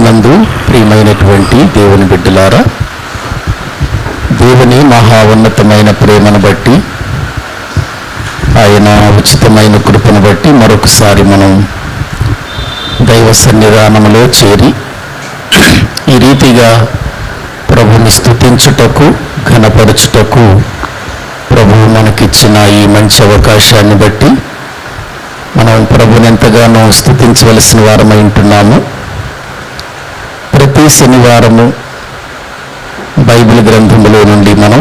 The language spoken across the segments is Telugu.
ప్రభునందు ప్రియమైనటువంటి దేవుని బిడ్డలారా, దేవుని మహా ఉన్నతమైన ప్రేమను బట్టి, ఆయన ఉచితమైన కృపను బట్టి మరొకసారి మనం దైవ సన్నిధానములో చేరి ఈ రీతిగా ప్రభుని స్తుతించుటకు, ఘనపరచుటకు ప్రభువు మనకిచ్చిన ఈ మంచి అవకాశాన్ని బట్టి మనం ప్రభుని ఎంతగానో స్తుతించవలసిన వారమై ఉంటున్నాము. ప్రతి శనివారము బైబిల్ గ్రంథములో నుండి మనం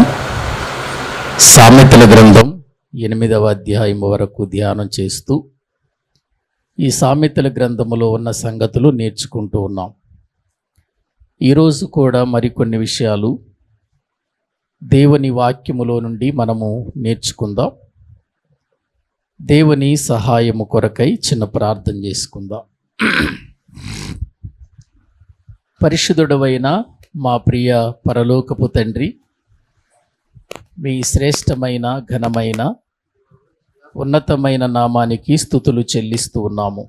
సామెతల గ్రంథం 8వ అధ్యాయం వరకు ధ్యానం చేస్తూ ఈ సామెతల గ్రంథములో ఉన్న సంగతులు నేర్చుకుంటూ ఉన్నాం. ఈరోజు కూడా మరికొన్ని విషయాలు దేవుని వాక్యములో నుండి మనము నేర్చుకుందాం. దేవుని సహాయము కొరకై చిన్న ప్రార్థన చేసుకుందాం. పరిశుద్ధుడవైన మా ప్రియ పరలోకపు తండ్రి, మీ శ్రేష్టమైన ఘనమైన ఉన్నతమైన నామానికి స్తుతులు చెల్లిస్తూ ఉన్నాము.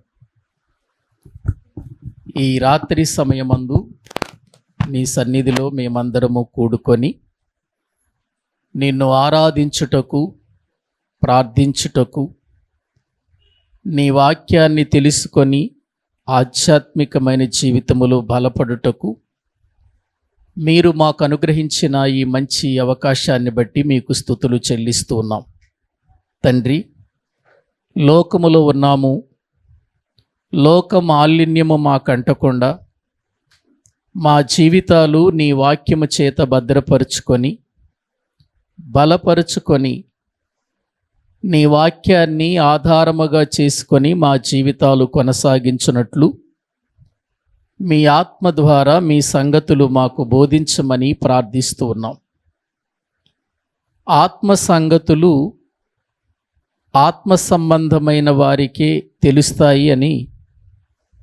ఈ రాత్రి సమయమందు నీ సన్నిధిలో మేమందరము కూడుకొని నిన్ను ఆరాధించుటకు, ప్రార్థించుటకు, నీ వాక్యాన్ని తెలుసుకొని ఆధ్యాత్మికమైన జీవితములో బలపడుటకు మీరు మాకు అనుగ్రహించిన ఈ మంచి అవకాశాన్ని బట్టి మీకు స్తుతులు చెల్లిస్తూ ఉన్నాం. తండ్రి, లోకములో ఉన్నాము, లోక మాలిన్యము మాకంటకుండా మా జీవితాలు నీ వాక్యము చేత భద్రపరుచుకొని బలపరుచుకొని నీ వాక్యాన్ని ఆధారముగా చేసుకొని మా జీవితాలు కొనసాగించున్నట్లు మీ ఆత్మ ద్వారా మీ సంగతులు మాకు బోధించమని ప్రార్థిస్తూ ఉన్నాం. ఆత్మ సంగతులు ఆత్మ సంబంధమైన వారికే తెలుస్తాయి అని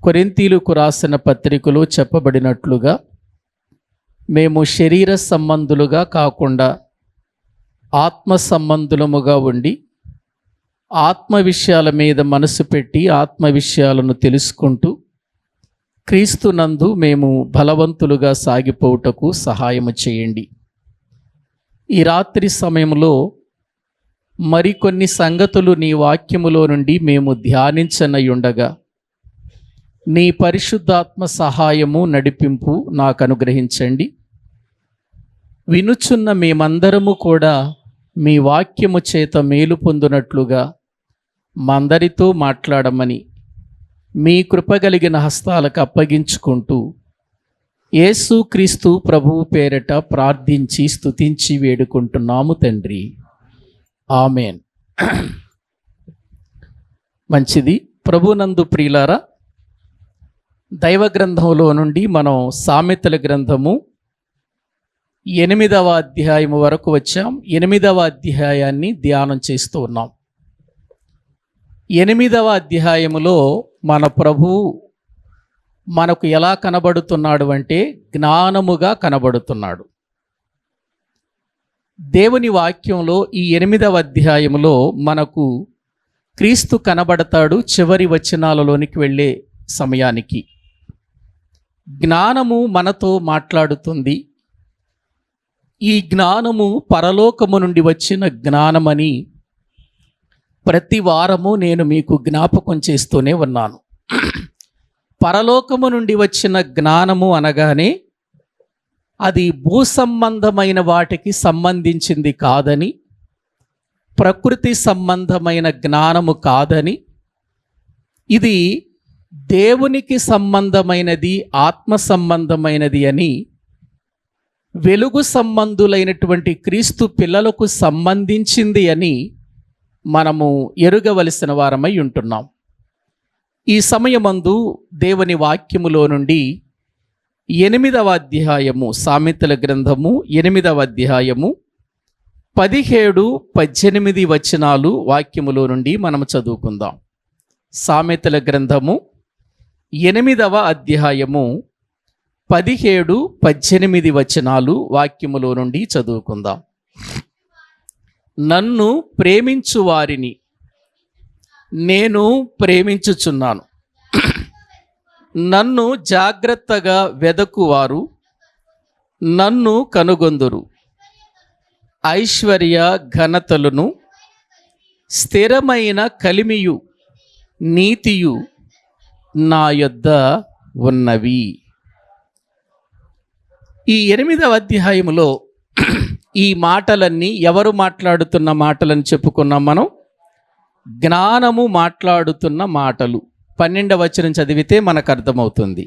కొరింథీయులకు రాసిన పత్రికలో చెప్పబడినట్లుగా మేము శరీర సంబంధులుగా కాకుండా ఆత్మ సంబంధులముగా ఉండి ఆత్మ విషయాల మీద మనసు పెట్టి ఆత్మ విషయాలను తెలుసుకుంటూ క్రీస్తునందు మేము బలవంతులుగా సాగిపోవుటకు సహాయము చేయండి. ఈ రాత్రి సమయంలో మరికొన్ని సంగతులు నీ వాక్యములో నుండి మేము ధ్యానించనయుండగా నీ పరిశుద్ధాత్మ సహాయము నడిపింపు నాకు అనుగ్రహించండి. వినుచున్న మేమందరము కూడా మీ వాక్యము చేత మేలు పొందునట్లుగా మందరితో మాట్లాడమని మీ కృపగలిగిన హస్తాలకు అప్పగించుకుంటూ యేసు క్రీస్తు ప్రభువు పేరట ప్రార్థించి స్తుతించి వేడుకుంటున్నాము తండ్రి, ఆమెన్. మంచిది. ప్రభునందు ప్రియులారా, దైవ గ్రంథంలో నుండి మనం సామెతల గ్రంథము 8వ అధ్యాయం వరకు వచ్చాం. 8వ అధ్యాయాన్ని ధ్యానం చేస్తూ ఉన్నాం. 8వ అధ్యాయములో మన ప్రభువు మనకు ఎలా కనబడుతున్నాడు అంటే జ్ఞానముగా కనబడుతున్నాడు. దేవుని వాక్యంలో ఈ 8వ అధ్యాయములో మనకు క్రీస్తు కనబడతాడు. చివరి వచనాలలోనికి వెళ్ళే సమయానికి జ్ఞానము మనతో మాట్లాడుతుంది. ఈ జ్ఞానము పరలోకము నుండి వచ్చిన జ్ఞానమని ప్రతి వారము నేను మీకు జ్ఞాపకం చేస్తూనే ఉన్నాను. పరలోకము నుండి వచ్చిన జ్ఞానము అనగానే అది భూ సంబంధమైన వాటికి సంబంధించింది కాదని, ప్రకృతి సంబంధమైన జ్ఞానము కాదని, ఇది దేవునికి సంబంధమైనది, ఆత్మ సంబంధమైనది అని వెలుగు సంబంధులైనటువంటి క్రీస్తు పిల్లలకు సంబంధించింది అని మనము ఎరుగవలసిన వారమై ఉంటున్నాం. ఈ సమయమందు దేవుని వాక్యములో నుండి 8వ అధ్యాయము, సామెతల గ్రంథము 8వ అధ్యాయము 17-18 వచనాలు వాక్యములో నుండి మనము చదువుకుందాం. సామెతల గ్రంథము 8వ అధ్యాయము 17-18 వచనాలు వాక్యములో నుండి చదువుకుందాం. నన్ను ప్రేమించు వారిని నేను ప్రేమించుచున్నాను, నన్ను జాగ్రత్తగా వెదకువారు నన్ను కనుగొందురు. ఐశ్వర్య ఘనతలను స్థిరమైన కలిమియు నీతియు నా యొద్ద ఉన్నవి. ఈ 8వ అధ్యాయములో ఈ మాటలన్నీ ఎవరు మాట్లాడుతున్న మాటలని చెప్పుకున్నాం మనం? జ్ఞానము మాట్లాడుతున్న మాటలు. 12వ వచనం చదివితే మనకు అర్థమవుతుంది.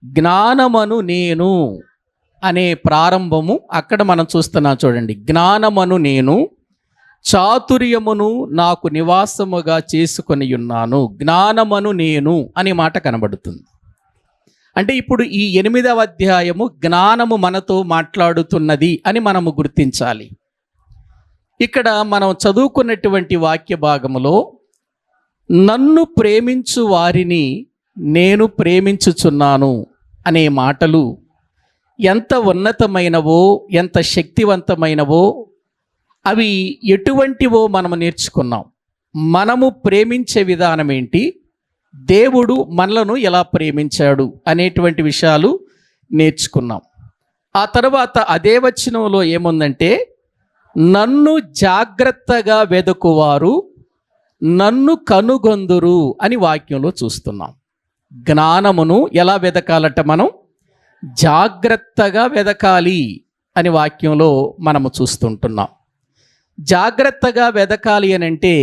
జ్ఞానమను నేను అనే ప్రారంభము అక్కడ మనం చూస్తున్నాం చూడండి. జ్ఞానమను నేను చాతుర్యమును నాకు నివాసముగా చేసుకొని ఉన్నాను. జ్ఞానమను నేను అనే మాట కనబడుతుంది. అంటే ఇప్పుడు ఈ 8వ అధ్యాయము జ్ఞానము మనతో మాట్లాడుతున్నది అని మనము గుర్తించాలి. ఇక్కడ మనం చదువుకున్నటువంటి వాక్య భాగములో నన్ను ప్రేమించు వారిని నేను ప్రేమించుచున్నాను అనే మాటలు ఎంత ఉన్నతమైనవో, ఎంత శక్తివంతమైనవో, అవి ఎటువంటివో మనము నేర్చుకున్నాం. మనము ప్రేమించే విధానం ఏంటి, దేవుడు మనలను ఎలా ప్రేమించాడు అనేటువంటి విషయాలు నేర్చుకున్నాం. ఆ తర్వాత అదే వచనంలో ఏముందంటే, నన్ను జాగ్రత్తగా వెదకువారు నన్ను కనుగొందురు అని వాక్యంలో చూస్తున్నాం. జ్ఞానమును ఎలా వెదకాలట? మనం జాగ్రత్తగా వెదకాలి అని వాక్యంలో మనము చూస్తుంటున్నాం. జాగ్రత్తగా వెదకాలి అని అంటే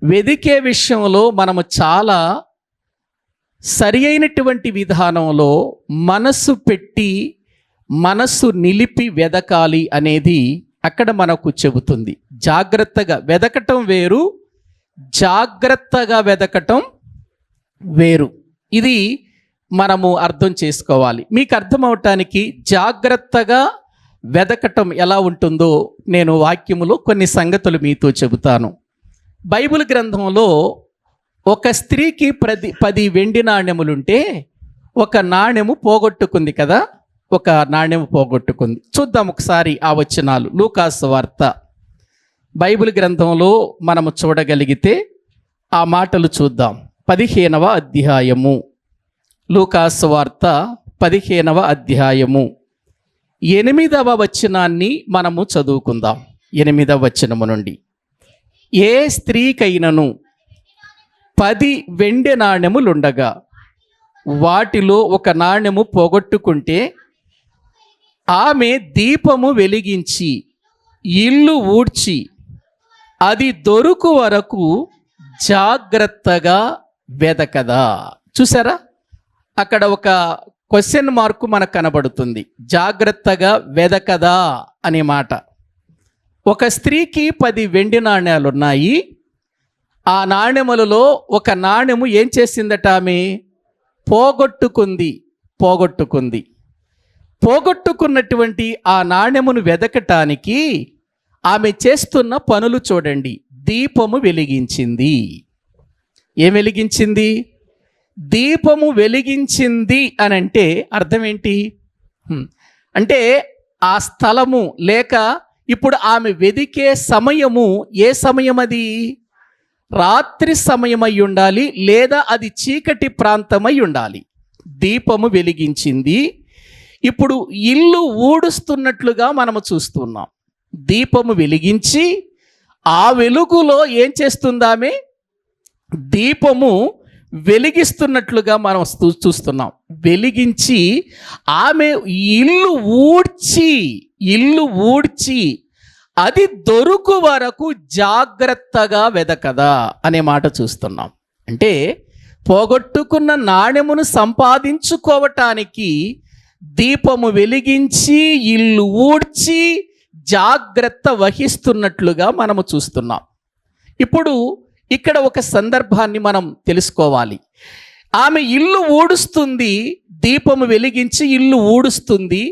వెదికే విషయంలో మనము చాలా సరి అయినటువంటి విధానంలో మనస్సు పెట్టి మనస్సు నిలిపి వెదకాలి అనేది అక్కడ మనకు చెబుతుంది. జాగ్రత్తగా వెదకటం వేరు, జాగ్రత్తగా వెదకటం వేరు. ఇది మనము అర్థం చేసుకోవాలి. మీకు అర్థమవటానికి జాగ్రత్తగా వెదకటం ఎలా ఉంటుందో నేను వాక్యములో కొన్ని సంగతులు మీతో చెబుతాను. బైబిల్ గ్రంథంలో ఒక స్త్రీకి 10 వెండి నాణెములుంటే ఒక నాణెము పోగొట్టుకుంది కదా, ఒక నాణెము పోగొట్టుకుంది. చూద్దాం ఒకసారి ఆ వచనాలు. లూకాసు వార్త బైబిల్ గ్రంథంలో మనము చూడగలిగితే ఆ మాటలు చూద్దాం. 15వ అధ్యాయము, లూకాసు వార్త 15వ అధ్యాయము 8వ వచనాన్ని మనము చదువుకుందాం. 8వ వచనము నుండి, ఏ స్త్రీకైనను 10 వెండి నాణెములుండగా వాటిలో ఒక నాణెము పోగొట్టుకుంటే ఆమె దీపము వెలిగించి ఇల్లు ఊడ్చి అది దొరుకు వరకు జాగ్రత్తగా వెదకదా. చూసారా, అక్కడ ఒక క్వశ్చన్ మార్కు మనకు కనబడుతుంది. జాగ్రత్తగా వెదకదా అనే మాట. ఒక స్త్రీకి 10 వెండి నాణ్యాలు ఉన్నాయి. ఆ నాణెములలో ఒక నాణెము ఏం చేసిందట? ఆమె పోగొట్టుకున్నటువంటి ఆ నాణెమును వెదకటానికి ఆమె చేస్తున్న పనులు చూడండి. దీపము వెలిగించింది. ఏం వెలిగించింది? దీపము వెలిగించింది అని అంటే అర్థం ఏంటి? అంటే ఆ స్థలము లేక ఇప్పుడు ఆమె వెదికే సమయము ఏ సమయం? అది రాత్రి సమయమై ఉండాలి, లేదా అది చీకటి ప్రాంతమై ఉండాలి. దీపము వెలిగించింది. ఇప్పుడు ఇల్లు ఊడుస్తున్నట్లుగా మనము చూస్తున్నాం. దీపము వెలిగించి ఆ వెలుగులో ఏం చేస్తుందామె? దీపము వెలిగిస్తున్నట్లుగా మనం చూస్తున్నాం. వెలిగించి ఆమె ఇల్లు ఊడ్చి అది దొరుకు వరకు జాగ్రత్తగా వెదకదా అనే మాట చూస్తున్నాం. అంటే పోగొట్టుకున్న నాణెమును సంపాదించుకోవటానికి దీపము వెలిగించి ఇల్లు ఊడ్చి జాగ్రత్త వహిస్తున్నట్లుగా మనము చూస్తున్నాం. ఇప్పుడు ఇక్కడ ఒక సందర్భాన్ని మనం తెలుసుకోవాలి. ఆమె ఇల్లు ఊడుస్తుంది, దీపము వెలిగించి ఇల్లు ఊడుస్తుంది,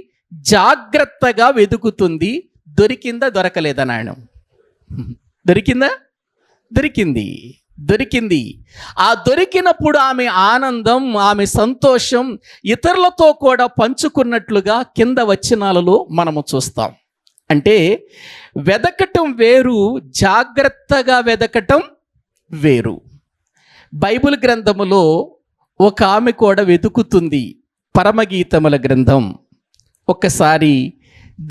జాగ్రత్తగా వెతుకుతుంది. దొరికిందా? దొరకలేదా? నాయనం దొరికిందా? దొరికింది. ఆ దొరికినప్పుడు ఆమె ఆనందం, ఆమె సంతోషం ఇతరులతో కూడా పంచుకున్నట్లుగా కింద వచనాలలో మనము చూస్తాం. అంటే వెదకటం వేరు, జాగ్రత్తగా వెదకటం వేరు. బైబిల్ గ్రంథములో ఒక ఆమె కూడా వెతుకుతుంది. పరమగీతముల గ్రంథం ఒక్కసారి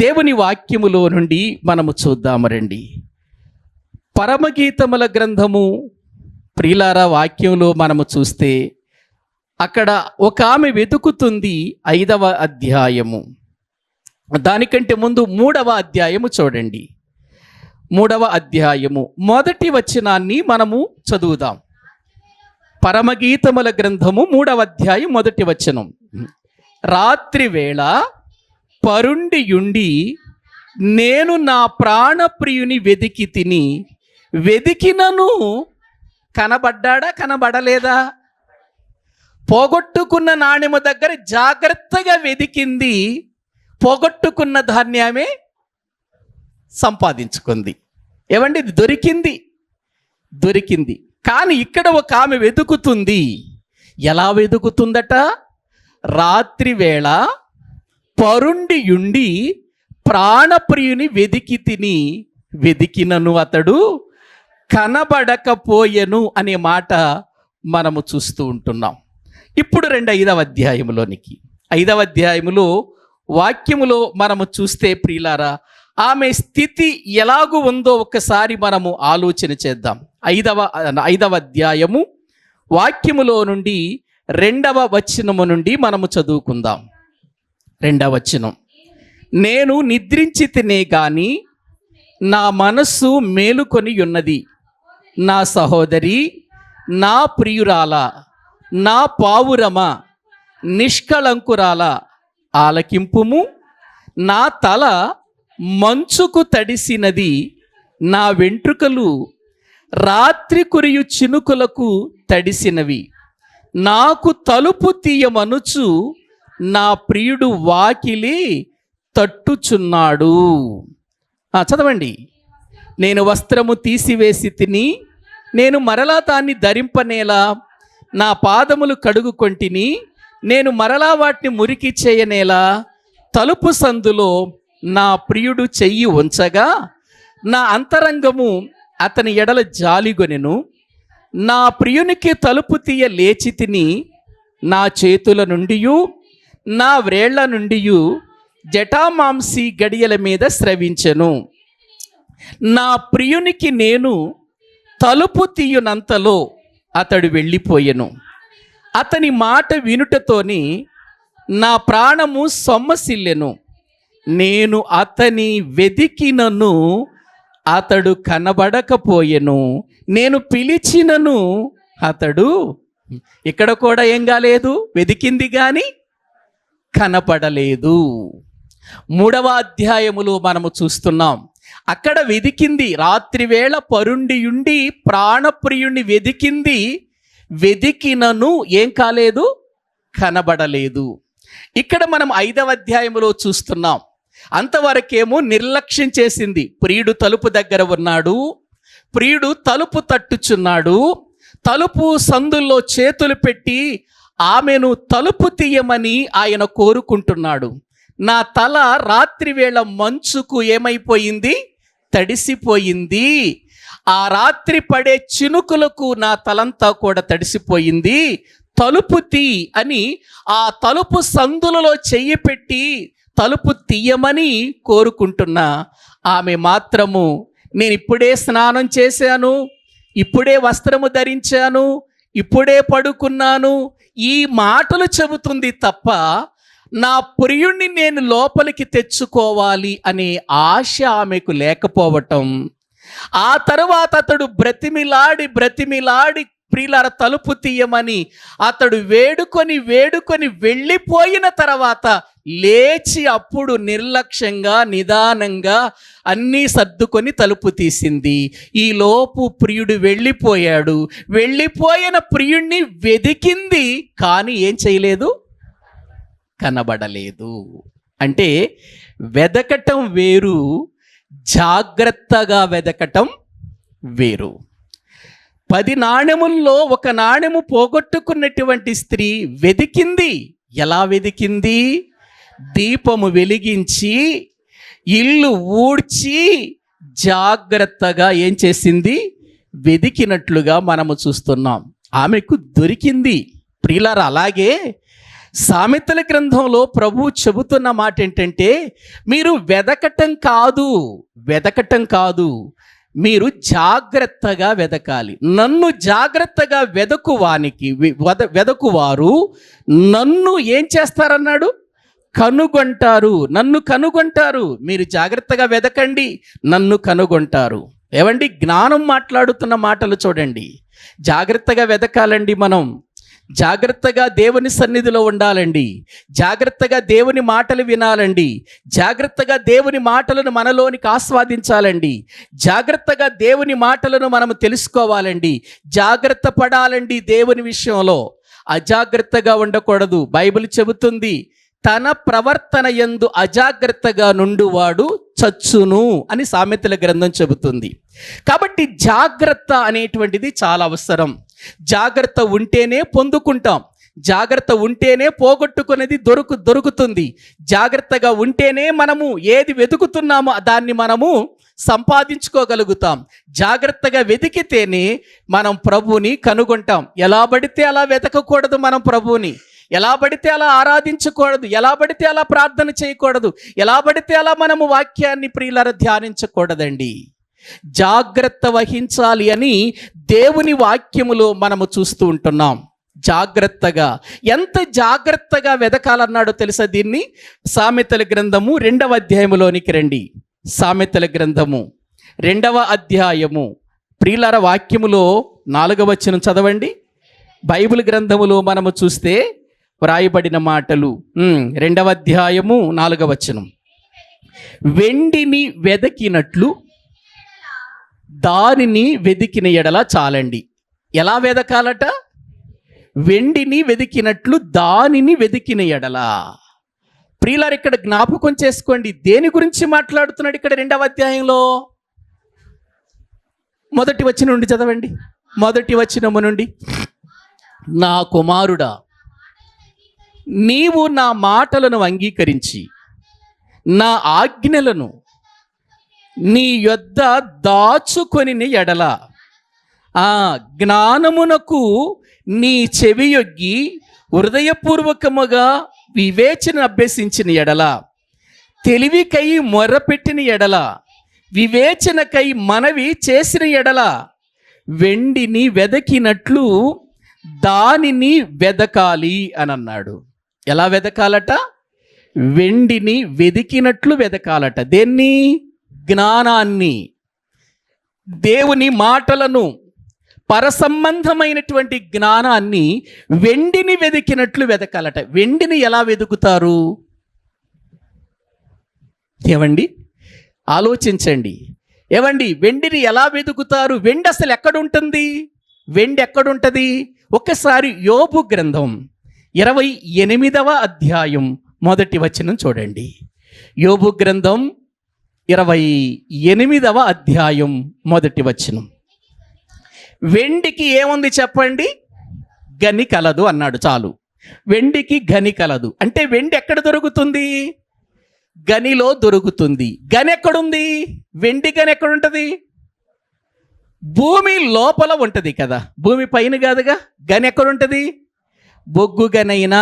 దేవుని వాక్యములో నుండి మనము చూద్దాము రండి. పరమగీతముల గ్రంథము ప్రియులారా వాక్యంలో మనము చూస్తే అక్కడ ఒక ఆమె వెతుకుతుంది 5వ అధ్యాయము. దానికంటే ముందు 3వ అధ్యాయము చూడండి. 3వ అధ్యాయము మొదటి వచనాన్ని మనము చదువుదాం. పరమగీతముల గ్రంథము 3వ అధ్యాయం మొదటి వచనం. రాత్రి వేళ పరుండియుండి నేను నా ప్రాణప్రియుని వెదికి తిని, వెదికినను కనబడ్డాడా కనబడలేదా? పోగొట్టుకున్న నాణెము దగ్గర జాగ్రత్తగా వెదికింది, పోగొట్టుకున్న ధాన్యమే సంపాదించుకుంది. ఏమండి, ఇది దొరికింది. కానీ ఇక్కడ ఒక ఆమె వెతుకుతుంది. ఎలా వెతుకుతుందట? రాత్రి వేళ పరుండియుండి ప్రాణప్రియుని వెదికి తిని, వెదికినను అతడు కనబడకపోయెను అనే మాట మనము చూస్తూ ఉంటున్నాం. ఇప్పుడు 5వ అధ్యాయములోనికి 5వ అధ్యాయములో వాక్యములో మనము చూస్తే ప్రియులారా, ఆమె స్థితి ఎలాగూ ఉందో ఒక్కసారి మనము ఆలోచన చేద్దాం. 5వ అధ్యాయము వాక్యములో నుండి 2వ వచనము నుండి మనము చదువుకుందాం. 2వ వచనం. నేను నిద్రించితినే గాని నా మనస్సు మేలుకొని ఉన్నది. నా సహోదరి, నా ప్రియురాల, నా పావురమ, నిష్కళంకురాల, ఆలకింపుము. నా తల మంచుకు తడిసినది, నా వెంట్రుకలు రాత్రి కురియు చినుకులకు తడిసినవి. నాకు తలుపు తీయమనుచు నా ప్రియుడు వాకిలి తట్టుచున్నాడు. చదవండి. నేను వస్త్రము తీసివేసి తిని, నేను మరలా దాన్ని ధరింపనేలా నా పాదములు కడుగుకొంటిని, నేను మరలా వాటిని మురికి చేయనేలా తలుపు సందులో నా ప్రియుడు చెయ్యి ఉంచగా నా అంతరంగము అతని ఎడల జాలిగొనెను. నా ప్రియునికి తలుపు తీయ లేచి తిని, నా చేతుల నుండియు నా వ్రేళ్ల నుండియు జటామాంసి గడియల మీద స్రవించెను. నా ప్రియునికి నేను తలుపు తీయునంతలో అతడు వెళ్ళిపోయెను. అతని మాట వినుటతోని నా ప్రాణము సొమ్మసిల్లెను. నేను అతని వెదికినను అతడు కనబడకపోయెను. నేను పిలిచినను అతడు, ఇక్కడ కూడా ఏం కాలేదు, వెదికింది కానీ కనపడలేదు. 3వ అధ్యాయములో మనము చూస్తున్నాం. అక్కడ వెదికింది, రాత్రి వేళ పరుండియుండి ప్రాణప్రియుణ్ణి వెదికింది, వెదికినను ఏం కాలేదు, కనబడలేదు. ఇక్కడ మనం 5వ అధ్యాయములో చూస్తున్నాం. అంతవరకేమో నిర్లక్ష్యం చేసింది. ప్రియుడు తలుపు దగ్గర ఉన్నాడు, ప్రియుడు తలుపు తట్టుచున్నాడు, తలుపు సందుల్లో చేతులు పెట్టి ఆమెను తలుపు తీయమని ఆయన కోరుకుంటున్నాడు. నా తల రాత్రి వేళ మంచుకు ఏమైపోయింది, తడిసిపోయింది. ఆ రాత్రి పడే చినుకులకు నా తలంతా కూడా తడిసిపోయింది. తలుపు తీ అని ఆ తలుపు సందులలో చెయ్యి పెట్టి తలుపు తీయమని కోరుకుంటున్నా ఆమె మాత్రము, నేను ఇప్పుడే స్నానం చేశాను, ఇప్పుడే వస్త్రము ధరించాను, ఇప్పుడే పడుకున్నాను, ఈ మాటలు చెబుతుంది తప్ప నా ప్రియుణ్ణి నేను లోపలికి తెచ్చుకోవాలి అనే ఆశ ఆమెకు లేకపోవటం. ఆ తరువాత అతడు బ్రతిమిలాడి ప్రియులార తలుపు తీయమని అతడు వేడుకొని వెళ్ళిపోయిన తర్వాత లేచి అప్పుడు నిర్లక్ష్యంగా నిదానంగా అన్నీ సర్దుకొని తలుపు తీసింది. ఈ లోపు ప్రియుడు వెళ్ళిపోయాడు. వెళ్ళిపోయిన ప్రియుణ్ణి వెదికింది, కానీ ఏం చేయలేదు, కనబడలేదు. అంటే వెదకటం వేరు, జాగ్రత్తగా వెదకటం వేరు. 10 నాణెముల్లో 1 నాణెము పోగొట్టుకున్నటువంటి స్త్రీ వెదికింది. ఎలా వెదికింది? దీపము వెలిగించి ఇల్లు ఊడ్చి జాగ్రత్తగా ఏం చేసింది, వెదికినట్లుగా మనము చూస్తున్నాం. ఆమెకు దొరికింది. ప్రియులారా, అలాగే సామెతల గ్రంథంలో ప్రభువు చెబుతున్న మాట ఏంటంటే, మీరు వెదకటం కాదు, మీరు జాగ్రత్తగా వెదకాలి. నన్ను జాగ్రత్తగా వెదకువారు నన్ను ఏం చేస్తారన్నాడు? కనుగొంటారు. నన్ను కనుగొంటారు. మీరు జాగ్రత్తగా వెదకండి, నన్ను కనుగొంటారు. ఏవండి, జ్ఞానం మాట్లాడుతున్న మాటలు చూడండి. జాగ్రత్తగా వెదకాలండి, మనం జాగ్రత్తగా దేవుని సన్నిధిలో ఉండాలండి, జాగ్రత్తగా దేవుని మాటలు వినాలండి, జాగ్రత్తగా దేవుని మాటలను మనలోనికి ఆస్వాదించాలండి, జాగ్రత్తగా దేవుని మాటలను మనం తెలుసుకోవాలండి, జాగ్రత్త పడాలండి. దేవుని విషయంలో అజాగ్రత్తగా ఉండకూడదు. బైబిల్ చెబుతుంది, తన ప్రవర్తన యందు అజాగ్రత్తగా నుండువాడు చచ్చును అని సామెతల గ్రంథం చెబుతుంది. కాబట్టి జాగ్రత్త అనేటువంటిది చాలా అవసరం. జాగ్రత్త ఉంటేనే పొందుకుంటాం, జాగ్రత్త ఉంటేనే పోగొట్టుకునేది దొరుకుతుంది, జాగ్రత్తగా ఉంటేనే మనము ఏది వెతుకుతున్నామో దాన్ని మనము సంపాదించుకోగలుగుతాం. జాగ్రత్తగా వెతికితేనే మనం ప్రభువుని కనుగొంటాం. ఎలా పడితే అలా వెతకకూడదు, మనం ప్రభువుని ఎలా పడితే అలా ఆరాధించకూడదు, ఎలా పడితే అలా ప్రార్థన చేయకూడదు, ఎలా పడితే అలా మనము వాక్యాన్ని ప్రియులారా ధ్యానించకూడదండి. జాగ్రత్త వహించాలి అని దేవుని వాక్యములో మనము చూస్తూ ఉంటున్నాం. జాగ్రత్తగా, ఎంత జాగ్రత్తగా వెదకాలన్నాడో తెలుసా? దీన్ని సామెతల గ్రంథము 2వ అధ్యాయములోనికి రండి. సామెతల గ్రంథము 2వ అధ్యాయము ప్రియులారా వాక్యములో 4వ వచనం చదవండి. బైబిల్ గ్రంథములో మనము చూస్తే వ్రాయబడిన మాటలు 2వ అధ్యాయము 4వ వచనం. వెండిని వెదకినట్లు దానిని వెదికిన ఎడల చాలండి. ఎలా వెదకాలట? వెండిని వెదికినట్లు దానిని వెదికిన ఎడల. ప్రియులారు, ఇక్కడ జ్ఞాపకం చేసుకోండి, దేని గురించి మాట్లాడుతున్నాడు ఇక్కడ 2వ అధ్యాయంలో? మొదటి వచనం నుండి చదవండి. మొదటి వచనము నుండి, నా కుమారుడా, నీవు నా మాటలను అంగీకరించి నా ఆజ్ఞలను నీ యొద్ద దాచుకొని ఎడల, ఆ జ్ఞానమునకు నీ చెవియొగ్గి హృదయపూర్వకముగా వివేచన అభ్యసించిన ఎడల, తెలివికై మొర్రపెట్టిన ఎడల, వివేచనకై మనవి చేసిన ఎడల, వెండిని వెదకినట్లు దానిని వెదకాలి అని అన్నాడు. ఎలా వెదకాలట? వెండిని వెదికినట్లు వెదకాలట. దేన్ని? జ్ఞానాన్ని, దేవుని మాటలను, పరసంబంధమైనటువంటి జ్ఞానాన్ని వెండిని వెదికినట్లు వెదకాలట. వెండిని ఎలా వెదుకుతారు? ఏవండి, ఆలోచించండి. ఏవండి, వెండిని ఎలా వెతుకుతారు? వెండి అసలు ఎక్కడుంటుంది? వెండి ఎక్కడుంటుంది? ఒక్కసారి యోబు గ్రంథం 28వ అధ్యాయం 1వ వచనం చూడండి. యోబు గ్రంథం 28వ అధ్యాయం 1వ వచనం. వెండికి ఏముంది చెప్పండి? గని కలదు అన్నాడు. చాలు, వెండికి గని కలదు అంటే వెండి ఎక్కడ దొరుకుతుంది? గనిలో దొరుకుతుంది. గని ఎక్కడుంది? వెండి గని ఎక్కడుంటుంది? భూమి లోపల ఉంటుంది కదా, భూమి పైన కాదుగా. గని ఎక్కడుంటుంది? బొగ్గు గనైనా,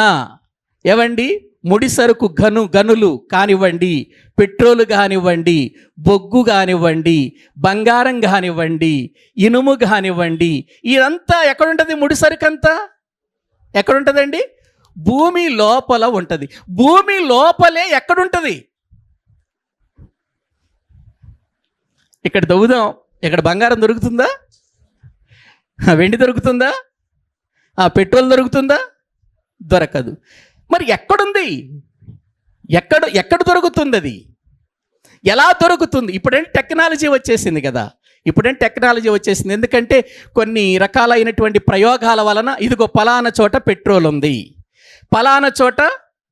ఏవండి, ముడి సరుకు గనులు కానివ్వండి, పెట్రోలు కానివ్వండి, బొగ్గు కానివ్వండి, బంగారం కానివ్వండి, ఇనుము కానివ్వండి, ఇదంతా ఎక్కడుంటుంది? ముడి సరుకు అంతా ఎక్కడుంటుందండి? భూమి లోపల ఉంటుంది. భూమి లోపలే ఎక్కడుంటుంది? ఇక్కడ దవ్వుదాం, ఇక్కడ బంగారం దొరుకుతుందా? వెండి దొరుకుతుందా? పెట్రోల్ దొరుకుతుందా? దొరకదు. మరి ఎక్కడుంది? ఎక్కడ దొరుకుతుంది? అది ఎలా దొరుకుతుంది? ఇప్పుడంటే టెక్నాలజీ వచ్చేసింది కదా, ఎందుకంటే కొన్ని రకాలైనటువంటి ప్రయోగాల వలన ఇదిగో పలానా చోట పెట్రోల్ ఉంది, పలానా చోట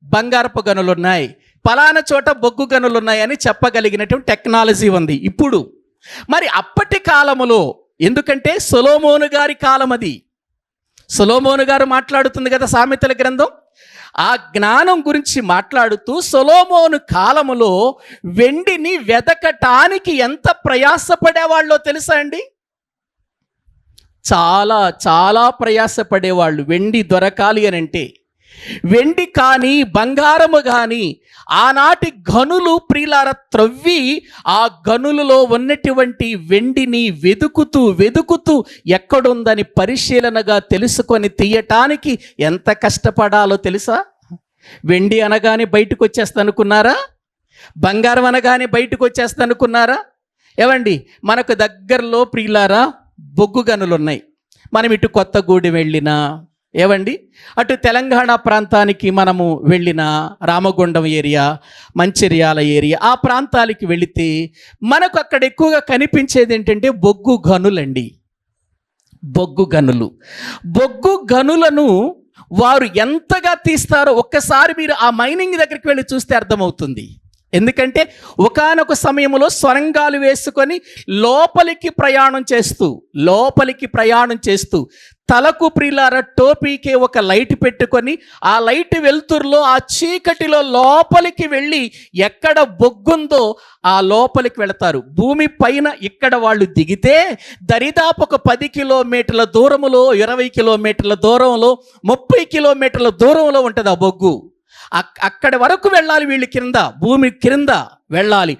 బంగారపు గనులు ఉన్నాయి, పలానా చోట బొగ్గు గనులు ఉన్నాయి అని చెప్పగలిగినటువంటి టెక్నాలజీ ఉంది ఇప్పుడు. మరి అప్పటి కాలములో, ఎందుకంటే సొలొమోను గారి కాలం అది, సొలొమోను గారు మాట్లాడుతుంది కదా సామెతల గ్రంథం. ఆ జ్ఞానం గురించి మాట్లాడుతూ సొలొమోను కాలములో వెండిని వెదకటానికి ఎంత ప్రయాసపడేవాళ్ళో తెలుసా అండి? చాలా చాలా ప్రయాసపడేవాళ్ళు వెండి దొరకాలి అని అంటే. వెండి కానీ బంగారము కానీ ఆనాటి గనులు ప్రియులారా త్రవ్వి ఆ గనులలో ఉన్నటువంటి వెండిని వెదుకుతూ వెదుకుతూ ఎక్కడుందని పరిశీలనగా తెలుసుకొని తీయటానికి ఎంత కష్టపడాలో తెలుసా? వెండి అనగానే బయటకు వచ్చేస్తా అనుకున్నారా? బంగారం అనగానే బయటకు వచ్చేస్తా అనుకున్నారా? ఏవండి, మనకు దగ్గరలో ప్రియులారా బొగ్గు గనులు ఉన్నాయి. మనం ఇటు కొత్తగూడెం వెళ్ళినా, ఏవండి అటు తెలంగాణ ప్రాంతానికి మనము వెళ్ళిన రామగుండం ఏరియా, మంచిర్యాల ఏరియా, ఆ ప్రాంతాలకి వెళితే మనకు అక్కడ ఎక్కువగా కనిపించేది ఏంటంటే బొగ్గు గనులండి. బొగ్గు గనులు. బొగ్గు గనులను వారు ఎంతగా తీస్తారో ఒక్కసారి మీరు ఆ మైనింగ్ దగ్గరికి వెళ్ళి చూస్తే అర్థమవుతుంది. ఎందుకంటే ఒకానొక సమయంలో సొరంగాలు వేసుకొని లోపలికి ప్రయాణం చేస్తూ తలకు ప్రియులార టోపీకే ఒక లైట్ పెట్టుకొని ఆ లైట్ వెలుతురులో ఆ చీకటిలో లోపలికి వెళ్ళి ఎక్కడ బొగ్గుందో ఆ లోపలికి వెళతారు. భూమి పైన ఇక్కడ వాళ్ళు దిగితే దరిదాపు ఒక 10 కిలోమీటర్ల దూరంలో, 20 కిలోమీటర్ల దూరంలో, 30 కిలోమీటర్ల దూరంలో ఉంటుంది ఆ బొగ్గు. అక్కడి వరకు వెళ్ళాలి వీళ్ళు, భూమి క్రింద వెళ్ళాలి.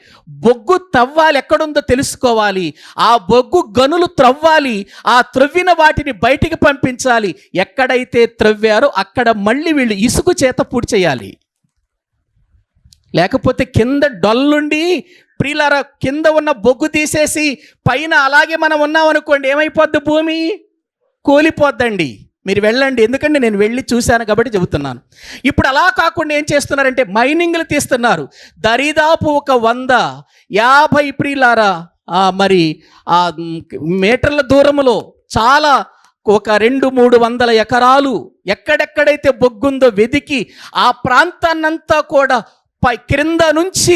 బొగ్గు తవ్వాలి, ఎక్కడుందో తెలుసుకోవాలి. ఆ బొగ్గు గనులు త్రవ్వాలి. ఆ త్రవ్విన వాటిని బయటికి పంపించాలి. ఎక్కడైతే త్రవ్వారో అక్కడ మళ్ళీ వీళ్ళు ఇసుక చేత పూడ్చి చేయాలి. లేకపోతే కింద డొల్లుండి ప్రియులారా కింద ఉన్న బొగ్గు తీసేసి పైన అలాగే మనం ఉన్నాం అనుకోండి, ఏమైపోద్ది? భూమి కూలిపోద్దండి. మీరు వెళ్ళండి, ఎందుకంటే నేను వెళ్ళి చూశాను కాబట్టి చెబుతున్నాను. ఇప్పుడు అలా కాకుండా ఏం చేస్తున్నారంటే మైనింగ్లు తీస్తున్నారు. దరిదాపు ఒక 150 ప్రియులారా మరి ఆ మీటర్ల దూరంలో చాలా ఒక 200-300 ఎకరాలు ఎక్కడెక్కడైతే బొగ్గుందో వెదికి ఆ ప్రాంతాన్నంతా కూడా క్రింద నుంచి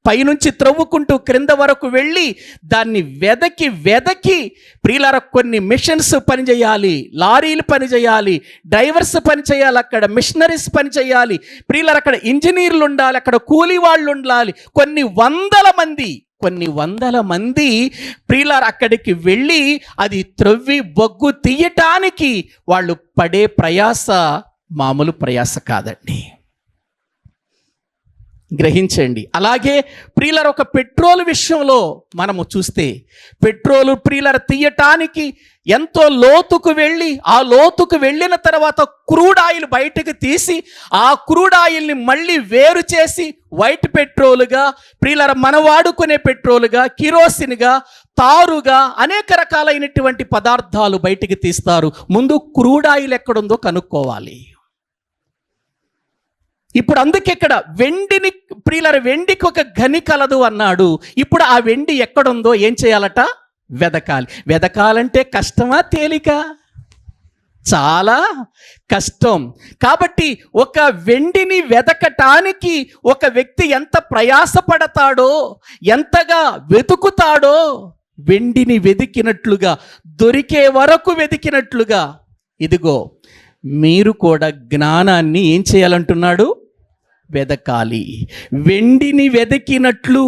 పైనుంచి త్రవ్వుకుంటూ క్రింద వరకు వెళ్ళి దాన్ని వెదకి ప్రియులారా కొన్ని మిషన్స్ పనిచేయాలి, లారీలు పనిచేయాలి, డ్రైవర్స్ పనిచేయాలి, అక్కడ మిషనరీస్ పనిచేయాలి, ప్రియులారా అక్కడ ఇంజనీర్లు ఉండాలి, అక్కడ కూలీ వాళ్ళు ఉండాలి. కొన్ని వందల మంది ప్రియులారా అక్కడికి వెళ్ళి అది త్రవ్వి బొగ్గు తీయటానికి వాళ్ళు పడే ప్రయాస మామూలు ప్రయాస కాదండి. గ్రహించండి. అలాగే ప్రియులర్ ఒక పెట్రోల్ విషయంలో మనము చూస్తే పెట్రోల్ ప్రియులర్ తీయటానికి ఎంతో లోతుకు వెళ్ళి ఆ లోతుకు వెళ్ళిన తర్వాత క్రూడ్ ఆయిల్ బయటకు తీసి ఆ క్రూడ్ ఆయిల్ని మళ్ళీ వేరు చేసి వైట్ పెట్రోలుగా ప్రియులర్ మన వాడుకునే పెట్రోలుగా, కిరోసిన్గా, తారుగా అనేక రకాలైనటువంటి పదార్థాలు బయటికి తీస్తారు. ముందు క్రూడ్ ఆయిల్ ఎక్కడుందో కనుక్కోవాలి. ఇప్పుడు అందుకే ఇక్కడ వెండిని ప్రియులారా వెండికి ఒక గని కలదు అన్నాడు. ఇప్పుడు ఆ వెండి ఎక్కడుందో ఏం చేయాలట? వెదకాలంటే కష్టమా తేలిక? చాలా కష్టం. కాబట్టి ఒక వెండిని వెదకటానికి ఒక వ్యక్తి ఎంత ప్రయాసపడతాడో, ఎంతగా వెతుకుతాడో, వెండిని వెతికినట్లుగా, దొరికే వరకు వెతికినట్లుగా ఇదిగో మీరు కూడా జ్ఞానాన్ని ఏం చేయాలంటున్నాడు? వెదకాలి. వెండిని వెతికినట్లు.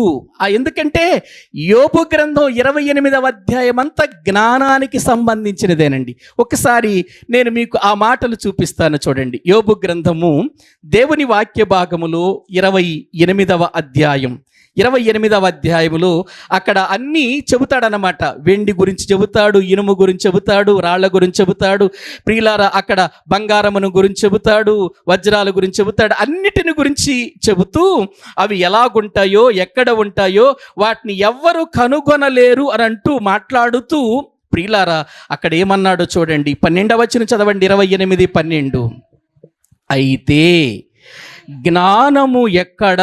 ఎందుకంటే యోబు గ్రంథం 28వ అధ్యాయం అంతా జ్ఞానానికి సంబంధించినదేనండి. ఒకసారి నేను మీకు ఆ మాటలు చూపిస్తాను చూడండి. యోబు గ్రంథము దేవుని వాక్య భాగములో 28వ అధ్యాయం 28వ అధ్యాయములో అక్కడ అన్నీ చెబుతాడనమాట. వెండి గురించి చెబుతాడు, ఇనుము గురించి చెబుతాడు, రాళ్ల గురించి చెబుతాడు, ప్రియులారా అక్కడ బంగారమును గురించి చెబుతాడు, వజ్రాల గురించి చెబుతాడు. అన్నిటిని గురించి చెబుతూ అవి ఎలాగుంటాయో, ఎక్కడ ఉంటాయో, వాటిని ఎవ్వరు కనుగొనలేరు అని అంటూ మాట్లాడుతూ ప్రియులారా అక్కడ ఏమన్నాడో చూడండి. 12వ వచనం చదవండి. 28:12. అయితే జ్ఞానము ఎక్కడ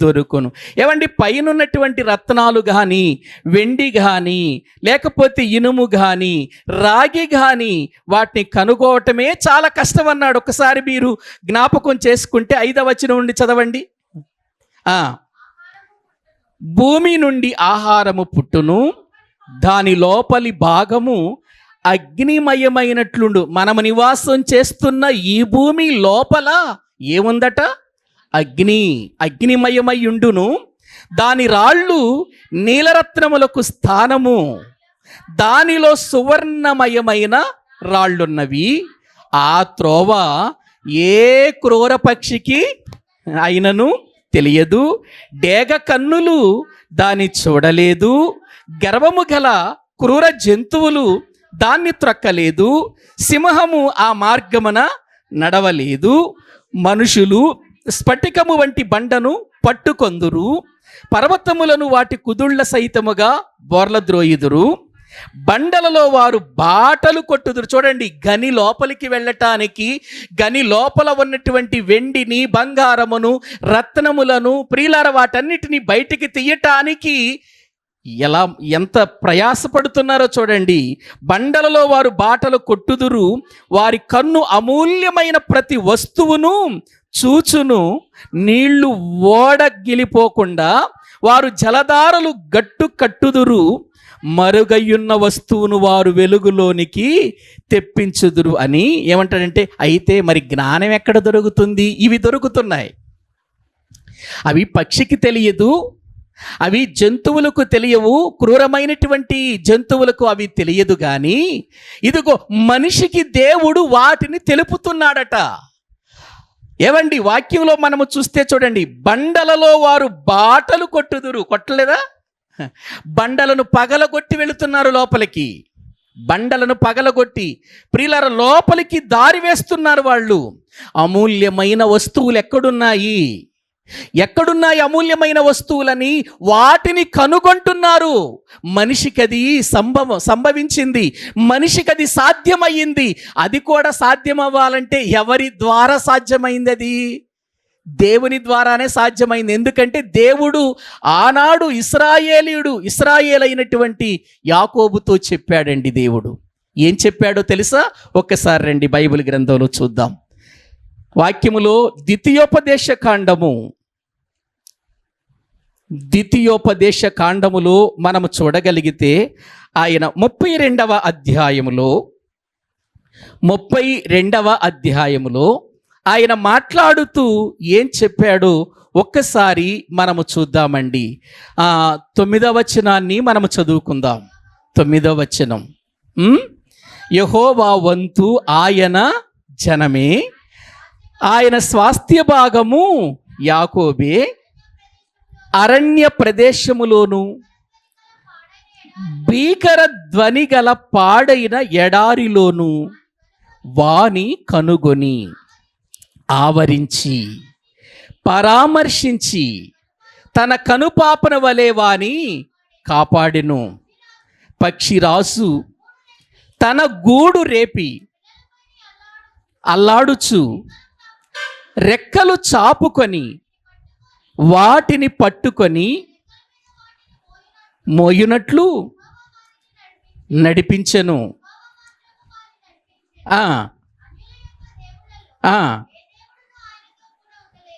దొరుకును. ఏమండి, పైనున్నటువంటి రత్నాలు కానీ, వెండి కానీ, లేకపోతే ఇనుము కానీ, రాగి కానీ వాటిని కనుగోవటమే చాలా కష్టం అన్నాడు. ఒకసారి మీరు జ్ఞాపకం చేసుకుంటే 5వ వచనం నుండి చదవండి. భూమి నుండి ఆహారము పుట్టును, దాని లోపలి భాగము అగ్నిమయమైనట్లుండు. మనము నివాసం చేస్తున్న ఈ భూమి లోపల ఏముందట? అగ్నిమయమై ఉండును. దాని రాళ్ళు నీలరత్నములకు స్థానము. దానిలో సువర్ణమయమైన రాళ్ళున్నవి. ఆ త్రోవ ఏ క్రూర పక్షికి అయినను తెలియదు, డేగ కన్నులు దాన్ని చూడలేదు, గర్వము గల క్రూర జంతువులు దాన్ని త్రొక్కలేదు, సింహము ఆ మార్గమున నడవలేదు, మనుషులు స్ఫటికము వంటి బండను పట్టుకొందురు, పర్వతములను వాటి కుదుళ్ల సహితముగా బోర్లద్రోయుదురు, బండలలో వారు బాటలు కొట్టుదురు. చూడండి, గని లోపలికి వెళ్ళటానికి, గని లోపల ఉన్నటువంటి వెండిని, బంగారమును, రత్నములను, ప్రియులార వాటన్నిటిని బయటికి తీయటానికి ఎంత ప్రయాసపడుతున్నారో చూడండి. బండలలో వారు బాటలు కొట్టుదురు, వారి కన్ను అమూల్యమైన ప్రతి వస్తువును చూచును, నీళ్లు ఓడగిలిపోకుండా వారు జలధారలు గట్టు కట్టుదురు, మరుగయ్యున్న వస్తువును వారు వెలుగులోనికి తెప్పించుదురు అని ఏమంటాడంటే, అయితే మరి జ్ఞానం ఎక్కడ దొరుకుతుంది? ఇవి దొరుకుతున్నాయి. అవి పక్షికి తెలియదు, అవి జంతువులకు తెలియవు, క్రూరమైనటువంటి జంతువులకు అవి తెలియదు. కానీ ఇదిగో మనిషికి దేవుడు వాటిని తెలుపుతున్నాడట. ఏవండి, వాక్యంలో మనము చూస్తే చూడండి, బండలలో వారు బాటలు కొట్టుదురు. కొట్టలేదా? బండలను పగలగొట్టి వెళుతున్నారు లోపలికి, బండలను పగలగొట్టి ప్రియులార లోపలికి దారి వేస్తున్నారు వాళ్ళు. అమూల్యమైన వస్తువులు ఎక్కడున్నాయి, ఎక్కడున్నాయి అమూల్యమైన వస్తువులని వాటిని కనుగొంటున్నారు. మనిషికి అది సంభవించింది, మనిషికి అది సాధ్యమయ్యింది. అది కూడా సాధ్యమవ్వాలంటే ఎవరి ద్వారా సాధ్యమైంది? అది దేవుని ద్వారానే సాధ్యమైంది. ఎందుకంటే దేవుడు ఆనాడు ఇశ్రాయేల్ అయినటువంటి యాకోబుతో చెప్పాడండి. దేవుడు ఏం చెప్పాడో తెలుసా? ఒక్కసారి రండి బైబిల్ గ్రంథంలో చూద్దాం. వాక్యములో ద్వితీయోపదేశ కాండములో మనము చూడగలిగితే ఆయన 32వ అధ్యాయములో ఆయన మాట్లాడుతూ ఏం చెప్పాడో ఒక్కసారి మనము చూద్దామండి. 9వ వచనాన్ని మనము చదువుకుందాం. 9వ వచనం, యెహోవా వంతు ఆయన జనమే, ఆయన స్వాస్థ్య భాగము యాకోబే, అరణ్య ప్రదేశములోను భీకర ధ్వని గల పాడైన ఎడారిలోను వాని కనుగొని ఆవరించి పరామర్శించి తన కనుపాపన వలె వాని కాపాడెను. పక్షిరాజు తన గూడు రేపి అల్లాడుచు రెక్కలు చాపుకొని వాటిని పట్టుకొని మోయునట్లు నడిపించెను.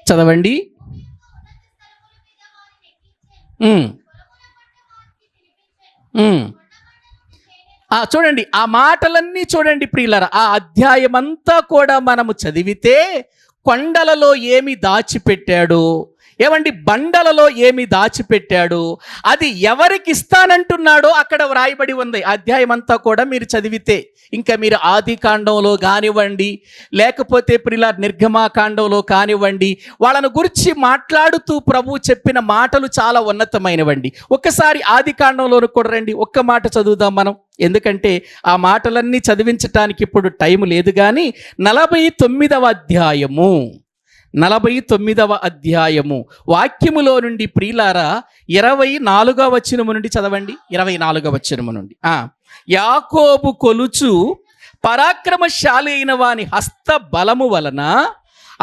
చదవండి. చూడండి, ఆ మాటలన్నీ చూడండి ప్రియులారా. ఆ అధ్యాయమంతా కూడా మనము చదివితే కొండలలో ఏమి దాచిపెట్టాడు, ఏమండి బండలలో ఏమి దాచిపెట్టాడు, అది ఎవరికి ఇస్తానంటున్నాడో అక్కడ వ్రాయబడి ఉంది. అధ్యాయం అంతా కూడా మీరు చదివితే, ఇంకా మీరు ఆది కాండంలో కానివ్వండి, లేకపోతే ప్రియులారా నిర్గమాకాండంలో కానివ్వండి, వాళ్ళను గురించి మాట్లాడుతూ ప్రభు చెప్పిన మాటలు చాలా ఉన్నతమైనవండి. ఒక్కసారి ఆది కాండంలోకి కూడా రండి, ఒక్క మాట చదువుదాం మనం. ఎందుకంటే ఆ మాటలన్నీ చదివించటానికి ఇప్పుడు టైం లేదు. కానీ 49వ అధ్యాయము వాక్యములో నుండి ప్రియులారా 24వ వచనము నుండి చదవండి. 24వ వచనము నుండి, యాకోబు కొలుచు పరాక్రమశాలి అయిన వాని హస్త బలము వలన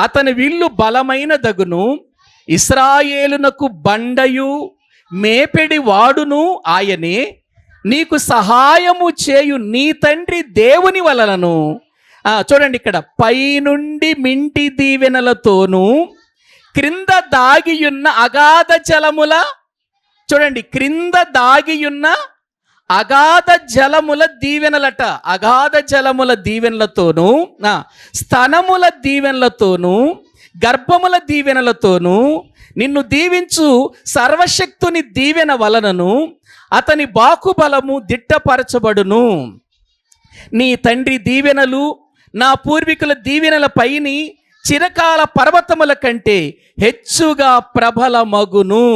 అతని విల్లు బలమైన దగును, ఇశ్రాయేలునకు బండయు మేపెడి వాడును ఆయనే, నీకు సహాయము చేయు నీ తండ్రి దేవుని వలనను. చూడండి, ఇక్కడ పైనుండి మింటి దీవెనలతోనూ క్రింద దాగియున్న అగాధ జలముల, చూడండి, క్రింద దాగియున్న అగాధ జలముల దీవెనలట. అగాధ జలముల దీవెనలతోనూ, స్తనముల దీవెనలతోనూ, గర్భముల దీవెనలతోనూ, నిన్ను దీవించు సర్వశక్తుని దీవెన వలనను అతని బాకుబలము దిట్టపరచబడును. నీ తండ్రి దీవెనలు నా పూర్వీకుల దీవెనల పైని చిరకాల పర్వతముల కంటే హెచ్చుగా ప్రబలమగును.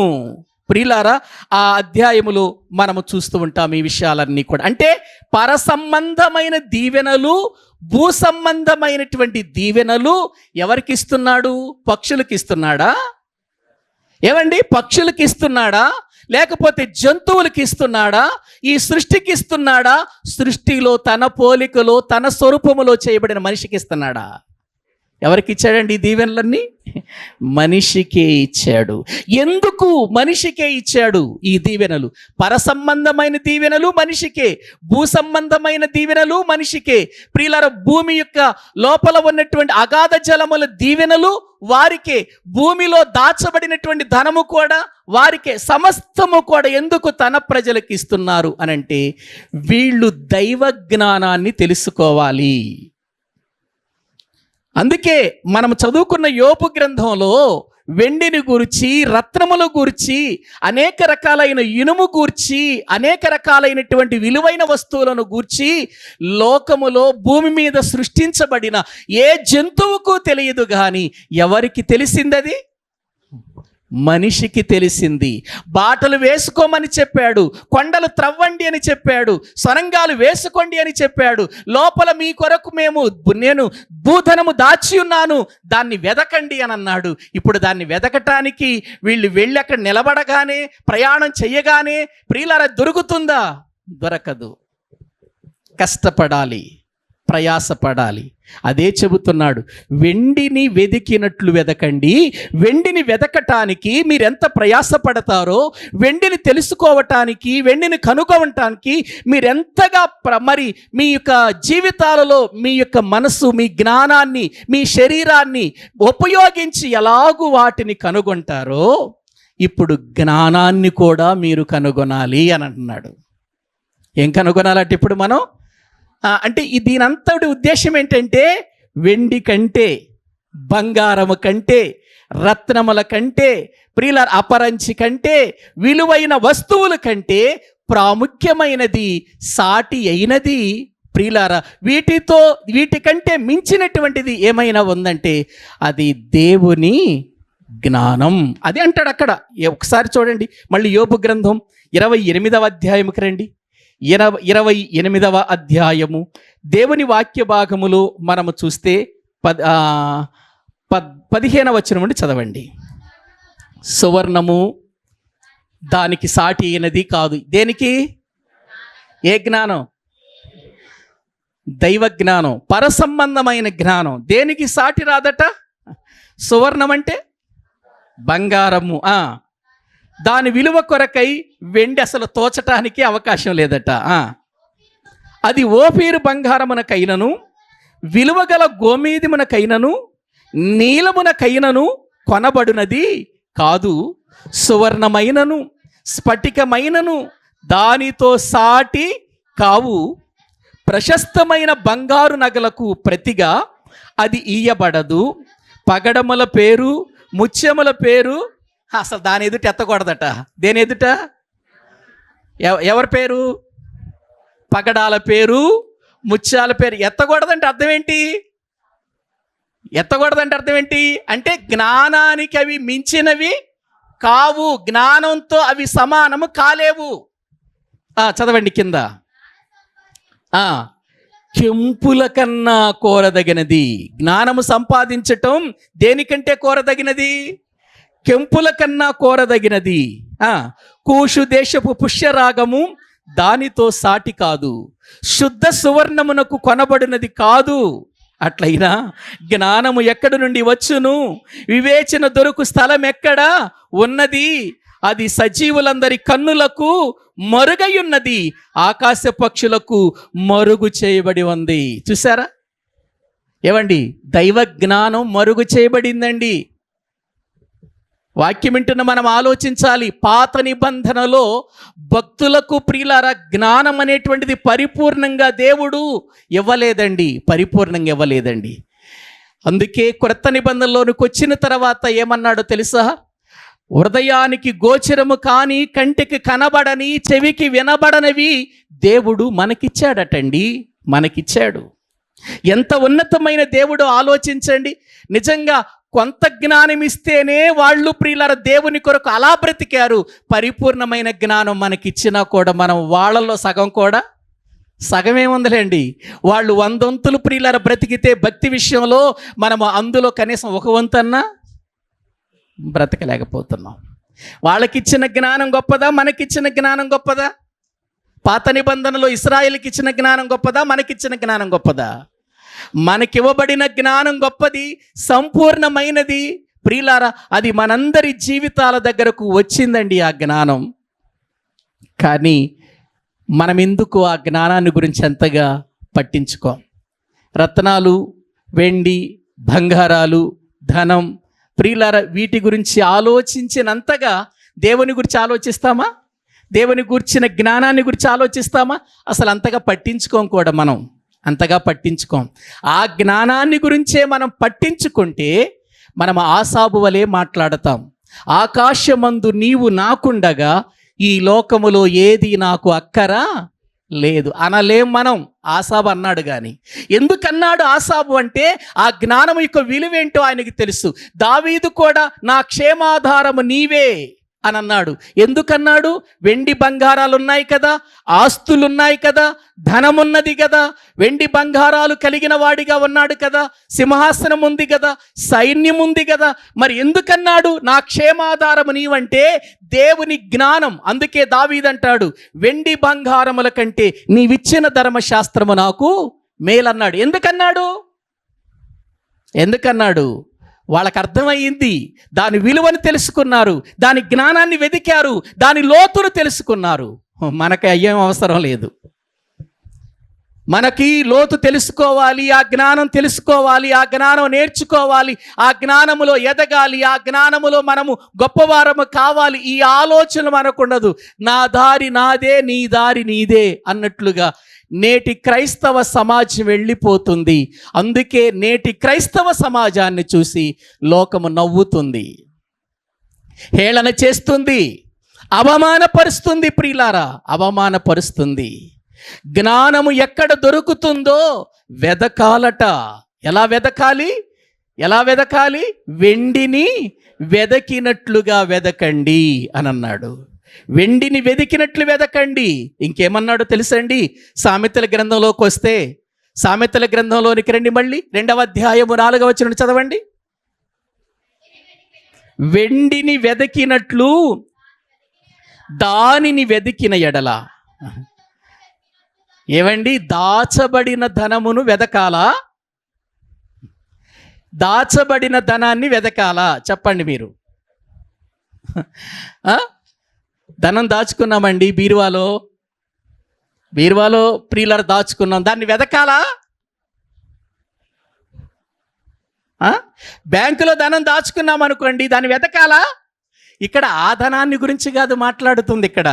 ప్రియులారా, ఆ అధ్యాయములో మనము చూస్తూ ఉంటాం ఈ విషయాలన్నీ కూడా. అంటే పరసంబంధమైన దీవెనలు, భూ సంబంధమైనటువంటి దీవెనలు ఎవరికి ఇస్తున్నాడు? పక్షులకి ఇస్తున్నాడా? ఏమండి, పక్షులకి ఇస్తున్నాడా? లేకపోతే జంతువులకి ఇస్తున్నాడా? ఈ సృష్టికి ఇస్తున్నాడా? సృష్టిలో తన పోలికలో తన స్వరూపములో చేయబడిన మనిషికి ఇస్తున్నాడా? ఎవరికి ఇచ్చాడండి ఈ దీవెనలన్నీ? మనిషికే ఇచ్చాడు. ఎందుకు మనిషికే ఇచ్చాడు ఈ దీవెనలు? పరసంబంధమైన దీవెనలు మనిషికే, భూ సంబంధమైన దీవెనలు మనిషికే. ప్రియులారా, భూమి యొక్క లోపల ఉన్నటువంటి అగాధ జలముల దీవెనలు వారికే, భూమిలో దాచబడినటువంటి ధనము కూడా వారికే, సమస్తము కూడా ఎందుకు తన ప్రజలకు ఇస్తున్నారు అనంటే వీళ్ళు దైవ జ్ఞానాన్ని తెలుసుకోవాలి. అందుకే మనం చదువుకున్న యోబు గ్రంథంలో వెండిని గూర్చి, రత్నముల గూర్చి, అనేక రకాలైన ఇనుము గూర్చి, అనేక రకాలైనటువంటి విలువైన వస్తువులను గూర్చి లోకములో భూమి మీద సృష్టించబడిన ఏ జంతువుకు తెలియదు, కానీ ఎవరికి తెలిసిందది? మనిషికి తెలిసింది. బాటలు వేసుకోమని చెప్పాడు, కొండలు త్రవ్వండి అని చెప్పాడు, సొరంగాలు వేసుకోండి అని చెప్పాడు. లోపల మీ కొరకు నేను భూధనము దాచి ఉన్నాను, దాన్ని వెదకండి అని అన్నాడు. ఇప్పుడు దాన్ని వెదకటానికి వీళ్ళు వెళ్ళి అక్కడ నిలబడగానే, ప్రయాణం చెయ్యగానే ప్రియులారా దొరుకుతుందా? దొరకదు. కష్టపడాలి, ప్రయాసపడాలి. అదే చెబుతున్నాడు, వెండిని వెదికినట్లు వెదకండి. వెండిని వెదకటానికి మీరెంత ప్రయాసపడతారో, వెండిని తెలుసుకోవటానికి, వెండిని కనుగొనటానికి మీరెంతగా మరి మీ యొక్క జీవితాలలో మీ యొక్క మనసు, మీ జ్ఞానాన్ని, మీ శరీరాన్ని ఉపయోగించి ఎలాగూ వాటిని కనుగొంటారో, ఇప్పుడు జ్ఞానాన్ని కూడా మీరు కనుగొనాలి అని అంటున్నాడు. ఏం కనుగొనాలంటే ఇప్పుడు మనం అంటే దీనంతటి ఉద్దేశం ఏంటంటే, వెండి కంటే, బంగారము కంటే, రత్నముల కంటే, ప్రియుల అపరంచి కంటే, విలువైన వస్తువుల కంటే ప్రాముఖ్యమైనది, సాటి అయినది ప్రియులారా, వీటికంటే మించినటువంటిది ఏమైనా ఉందంటే అది దేవుని జ్ఞానం. అది అంటాడు అక్కడ. ఒకసారి చూడండి, మళ్ళీ యోబు గ్రంథం 28వ అధ్యాయముకి రండి. 28వ అధ్యాయము దేవుని వాక్య భాగములో మనము చూస్తే 15వ వచనం నుండి చదవండి. సువర్ణము దానికి సాటి అయినది కాదు. దేనికి? ఏ జ్ఞానం? దైవ జ్ఞానం, పరసంబంధమైన జ్ఞానం. దేనికి సాటి రాదట? సువర్ణం అంటే బంగారము. దాని విలువ కొరకై వెండి అసలు తోచటానికి అవకాశం లేదట. అది ఓపీరు బంగారమునకైనను, విలువగల గోమేదిమునకైనను, నీలమునకైనను కొనబడినది కాదు. సువర్ణమైనను, స్ఫటికమైనను దానితో సాటి కావు. ప్రశస్తమైన బంగారు నగలకు ప్రతిగా అది ఇయ్యబడదు. పగడముల పేరు, ముత్యముల పేరు అసలు దాని ఎదుట ఎత్తకూడదట. దేని ఎదుట? ఎవరి పేరు? పగడాల పేరు, ముత్యాల పేరు ఎత్తకూడదంటే అర్థం ఏంటి? ఎత్తకూడదంటే అర్థం ఏంటి అంటే జ్ఞానానికి అవి మించినవి కావు, జ్ఞానంతో అవి సమానము కాలేవు. చదవండి కింద. కెంపుల కన్నా కోరదగినది. జ్ఞానము సంపాదించటం దేనికంటే కోరదగినది? కెంపుల కన్నా కోరదగినది. కూషు దేశపు పుష్యరాగము దానితో సాటి కాదు. శుద్ధ సువర్ణమునకు కొనబడినది కాదు. అట్లయినా జ్ఞానము ఎక్కడి నుండి వచ్చును? వివేచన దొరుకు స్థలం ఎక్కడా ఉన్నది? అది సజీవులందరి కన్నులకు మరుగై ఉన్నది, ఆకాశ పక్షులకు మరుగు చేయబడి ఉంది. చూసారా? ఏమండి, దైవ జ్ఞానం మరుగు చేయబడిందండి. వాక్యం వింటున్న మనం ఆలోచించాలి. పాత నిబంధనలో భక్తులకు ప్రియులారా జ్ఞానం అనేటువంటిది పరిపూర్ణంగా దేవుడు ఇవ్వలేదండి, పరిపూర్ణంగా ఇవ్వలేదండి. అందుకే క్రొత్త నిబంధనలోనికి వచ్చిన తర్వాత ఏమన్నాడో తెలుసా? హృదయానికి గోచరము కాని, కంటికి కనబడని, చెవికి వినబడనివి దేవుడు మనకిచ్చాడటండి. మనకిచ్చాడు. ఎంత ఉన్నతమైన దేవుడు ఆలోచించండి. నిజంగా కొంత జ్ఞానం ఇస్తేనే వాళ్ళు ప్రియులార దేవుని కొరకు అలా బ్రతికారు. పరిపూర్ణమైన జ్ఞానం మనకిచ్చినా కూడా మనం వాళ్ళలో సగమేముందిలేండి. వాళ్ళు 100 వంతులు ప్రియులార బ్రతికితే భక్తి విషయంలో మనము అందులో కనీసం 1 వంతన్నా బ్రతకలేకపోతున్నాం. వాళ్ళకిచ్చిన జ్ఞానం గొప్పదా, మనకిచ్చిన జ్ఞానం గొప్పదా? పాత నిబంధనలో ఇశ్రాయేలుకి ఇచ్చిన జ్ఞానం గొప్పదా, మనకిచ్చిన జ్ఞానం గొప్పదా? మనకివ్వబడిన జ్ఞానం గొప్పది, సంపూర్ణమైనది ప్రియులారా. అది మనందరి జీవితాల దగ్గరకు వచ్చిందండి ఆ జ్ఞానం. కానీ మనం ఎందుకు ఆ జ్ఞానాన్ని గురించి ఎంతగా పట్టించుకోం? రత్నాలు, వెండి, బంగారాలు, ధనం ప్రియులారా, వీటి గురించి ఆలోచించినంతగా దేవుని గురించి ఆలోచిస్తామా? దేవుని గురించిన జ్ఞానాన్ని గురించి ఆలోచిస్తామా? అసలు అంతగా పట్టించుకోం కూడా. మనం అంతగా పట్టించుకోం. ఆ జ్ఞానాన్ని గురించే మనం పట్టించుకుంటే మనం ఆసాబు వలె మాట్లాడతాం. ఆకాశమందు నీవు నాకుండగా ఈ లోకములో ఏది నాకు అక్కరా లేదు అనలేం మనం. ఆసాబు అన్నాడు. కానీ ఎందుకన్నాడు ఆసాబు అంటే ఆ జ్ఞానం యొక్క విలువేంటో ఆయనకి తెలుసు. దావీదు కూడా నా క్షేమాధారము నీవే అని అన్నాడు. ఎందుకన్నాడు? వెండి బంగారాలు ఉన్నాయి కదా, ఆస్తులున్నాయి కదా, ధనమున్నది కదా, వెండి బంగారాలు కలిగిన వాడిగా ఉన్నాడు కదా, సింహాసనం ఉంది కదా, సైన్యం ఉంది కదా. మరి ఎందుకన్నాడు నా క్షేమాధారము నీవంటే? దేవుని జ్ఞానం. అందుకే దావీదంటాడు, వెండి బంగారముల కంటే నీవిచ్చిన ధర్మశాస్త్రము నాకు మేలన్నాడు. ఎందుకన్నాడు? వాళ్ళకి అర్థమయ్యింది. దాని విలువను తెలుసుకున్నారు, దాని జ్ఞానాన్ని వెదికారు, దాని లోతును తెలుసుకున్నారు. మనకి అయ్యేం అవసరం లేదు. మనకి లోతు తెలుసుకోవాలి, ఆ జ్ఞానం తెలుసుకోవాలి, ఆ జ్ఞానం నేర్చుకోవాలి, ఆ జ్ఞానములో ఎదగాలి, ఆ జ్ఞానములో మనము గొప్పవారము కావాలి. ఈ ఆలోచన మనకుండదు. నా దారి నాదే, నీ దారి నీదే అన్నట్లుగా నేటి క్రైస్తవ సమాజం వెళ్ళిపోతుంది. అందుకే నేటి క్రైస్తవ సమాజాన్ని చూసి లోకము నవ్వుతుంది, హేళన చేస్తుంది, అవమానపరుస్తుంది. ప్రియులారా, అవమానపరుస్తుంది. జ్ఞానము ఎక్కడ దొరుకుతుందో వెదకాలట. ఎలా వెదకాలి? వెండిని వెదకినట్లుగా వెదకండి అని అన్నాడు. వెండిని వెదికినట్లు వెదకండి. ఇంకేమన్నాడో తెలుసండి? సామెతల గ్రంథంలోకి వస్తే, సామెతల గ్రంథంలోనికి రండి, మళ్ళీ 2వ అధ్యాయము 4వ వచనం చదవండి. వెండిని వెదకినట్లు దానిని వెదికిన ఎడల. ఏవండి, దాచబడిన ధనమును వెదకాలా? దాచబడిన ధనాన్ని వెదకాలా? చెప్పండి మీరు. ధనం దాచుకున్నామండి బీరువాలో ప్రియులారా దాచుకున్నాం. దాన్ని వెదకాలా? బ్యాంకులో ధనం దాచుకున్నాం అనుకోండి, దాన్ని వెతకాలా? ఇక్కడ ఆ ధనాన్ని గురించి కాదు మాట్లాడుతుంది ఇక్కడ.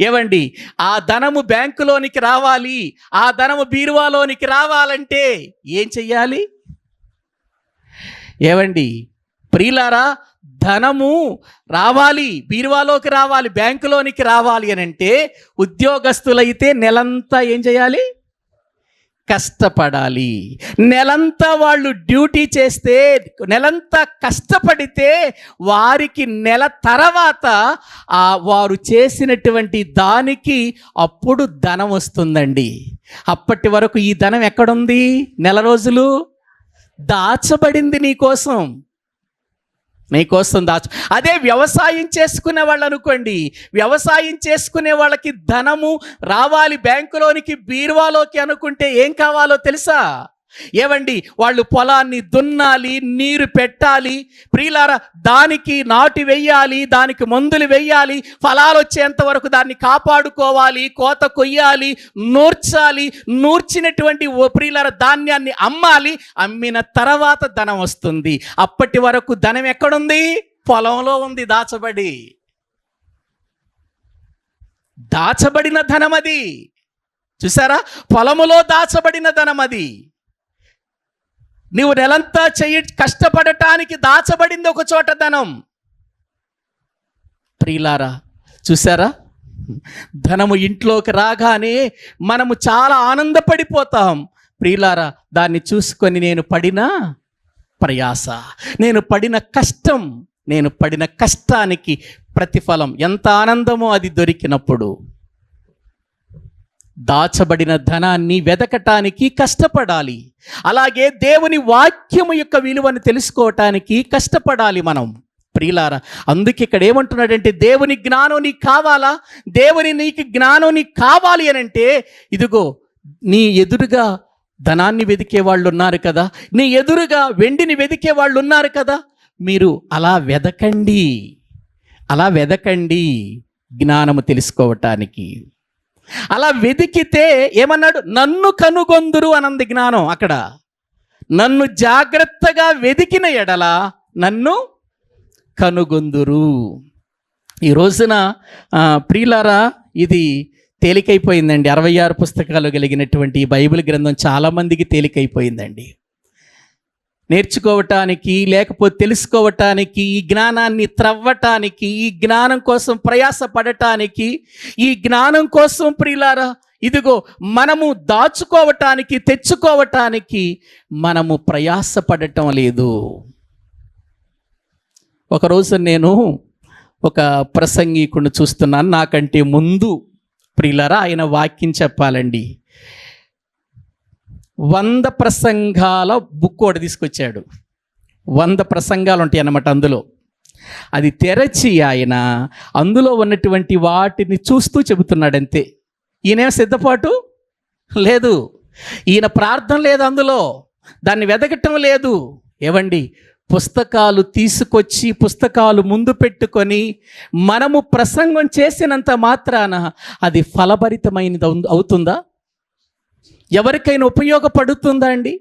ఏవండి, ఆ ధనము బ్యాంకులోనికి రావాలి, ఆ ధనము బీరువాలోనికి రావాలంటే ఏం చెయ్యాలి? ఏవండి ప్రియులారా, ధనము రావాలి, బీరువాలోకి రావాలి, బ్యాంకులోనికి రావాలి అని అంటే ఉద్యోగస్తులైతే నెలంతా ఏం చేయాలి? కష్టపడాలి. నెలంతా వాళ్ళు డ్యూటీ చేస్తే, నెలంతా కష్టపడితే వారికి నెల తర్వాత వారు చేసినటువంటి దానికి అప్పుడు ధనం వస్తుందండి. అప్పటి వరకు ఈ ధనం ఎక్కడుంది? నెల రోజులు దాచబడింది నీకోసం అదే వ్యవసాయం చేసుకునే వాళ్ళు అనుకోండి, వ్యవసాయం చేసుకునే వాళ్ళకి ధనము రావాలి బ్యాంకులోనికి, బీరువాలోకి అనుకుంటే ఏం కావాలో తెలుసా? ఏవండి, వాళ్ళు పొలాన్ని దున్నాలి, నీరు పెట్టాలి, ప్రియులారా దానికి నాటి వెయ్యాలి, దానికి మందులు వెయ్యాలి, ఫలాలు వచ్చేంత వరకు దాన్ని కాపాడుకోవాలి, కోత కొయ్యాలి, నూర్చాలి, నూర్చినటువంటి ప్రియులారా ధాన్యాన్ని అమ్మాలి, అమ్మిన తర్వాత ధనం వస్తుంది. అప్పటి వరకు ధనం ఎక్కడుంది? పొలంలో ఉంది, దాచబడిన ధనం అది. చూసారా, పొలములో దాచబడిన ధనం అది. నువ్వు నెలంతా కష్టపడటానికి దాచబడింది ఒక చోట ధనం. ప్రియులారా, చూసారా? ధనము ఇంట్లోకి రాగానే మనము చాలా ఆనందపడిపోతాం. ప్రియులారా, దాన్ని చూసుకొని నేను పడిన ప్రయాస, నేను పడిన కష్టం, నేను పడిన కష్టానికి ప్రతిఫలం ఎంత ఆనందమో అది దొరికినప్పుడు. దాచబడిన ధనాన్ని వెదకటానికి కష్టపడాలి. అలాగే దేవుని వాక్యము యొక్క విలువను తెలుసుకోవటానికి కష్టపడాలి మనం. ప్రియులారా, అందుకే ఇక్కడ ఏమంటున్నాడంటే, దేవుని జ్ఞానం నీకు కావాలా? నీకు జ్ఞానం నీకు కావాలి అని అంటే, ఇదిగో నీ ఎదురుగా ధనాన్ని వెదికే వాళ్ళు ఉన్నారు కదా, నీ ఎదురుగా వెండిని వెదికే వాళ్ళు ఉన్నారు కదా, మీరు అలా వెదకండి జ్ఞానము తెలుసుకోవటానికి. అలా వెదికితే ఏమన్నాడు? నన్ను కనుగొందురు అనంది జ్ఞానం. అక్కడ నన్ను జాగ్రత్తగా వెదికిన ఎడల నన్ను కనుగొందురు. ఈ రోజున ప్రియులారా, ఇది తేలికైపోయిందండి. 66 పుస్తకాలు కలిగినటువంటి ఈ బైబిల్ గ్రంథం చాలామందికి తేలికైపోయిందండి. నేర్చుకోవటానికి, లేకపోతే తెలుసుకోవటానికి, ఈ జ్ఞానాన్ని త్రవ్వటానికి, ఈ జ్ఞానం కోసం ప్రయాసపడటానికి, ఈ జ్ఞానం కోసం ప్రియులారా, ఇదిగో మనము దాచుకోవటానికి, తెచ్చుకోవటానికి మనము ప్రయాసపడటం లేదు. ఒకరోజు నేను ఒక ప్రసంగికుడిని చూస్తున్నాను. నాకంటే ముందు ప్రియులారా ఆయన వాక్యం చెప్పాలండి. 100 ప్రసంగాల బుక్ ఒకటి తీసుకొచ్చాడు. 100 ప్రసంగాలు ఉంటాయి అన్నమాట అందులో. అది తెరచి ఆయన అందులో ఉన్నటువంటి వాటిని చూస్తూ చెబుతున్నాడు అంతే. ఈయనేం సిద్ధపాటు లేదు, ఈయన ప్రార్థన లేదు అందులో, దాన్ని వెదకటం లేదు. ఏవండి, పుస్తకాలు తీసుకొచ్చి పుస్తకాలు ముందు పెట్టుకొని మనము ప్రసంగం చేసినంత మాత్రాన అది ఫలభరితమైనది అవుతుందా? ఎవరికైనా ఉపయోగపడుతుందా అండి?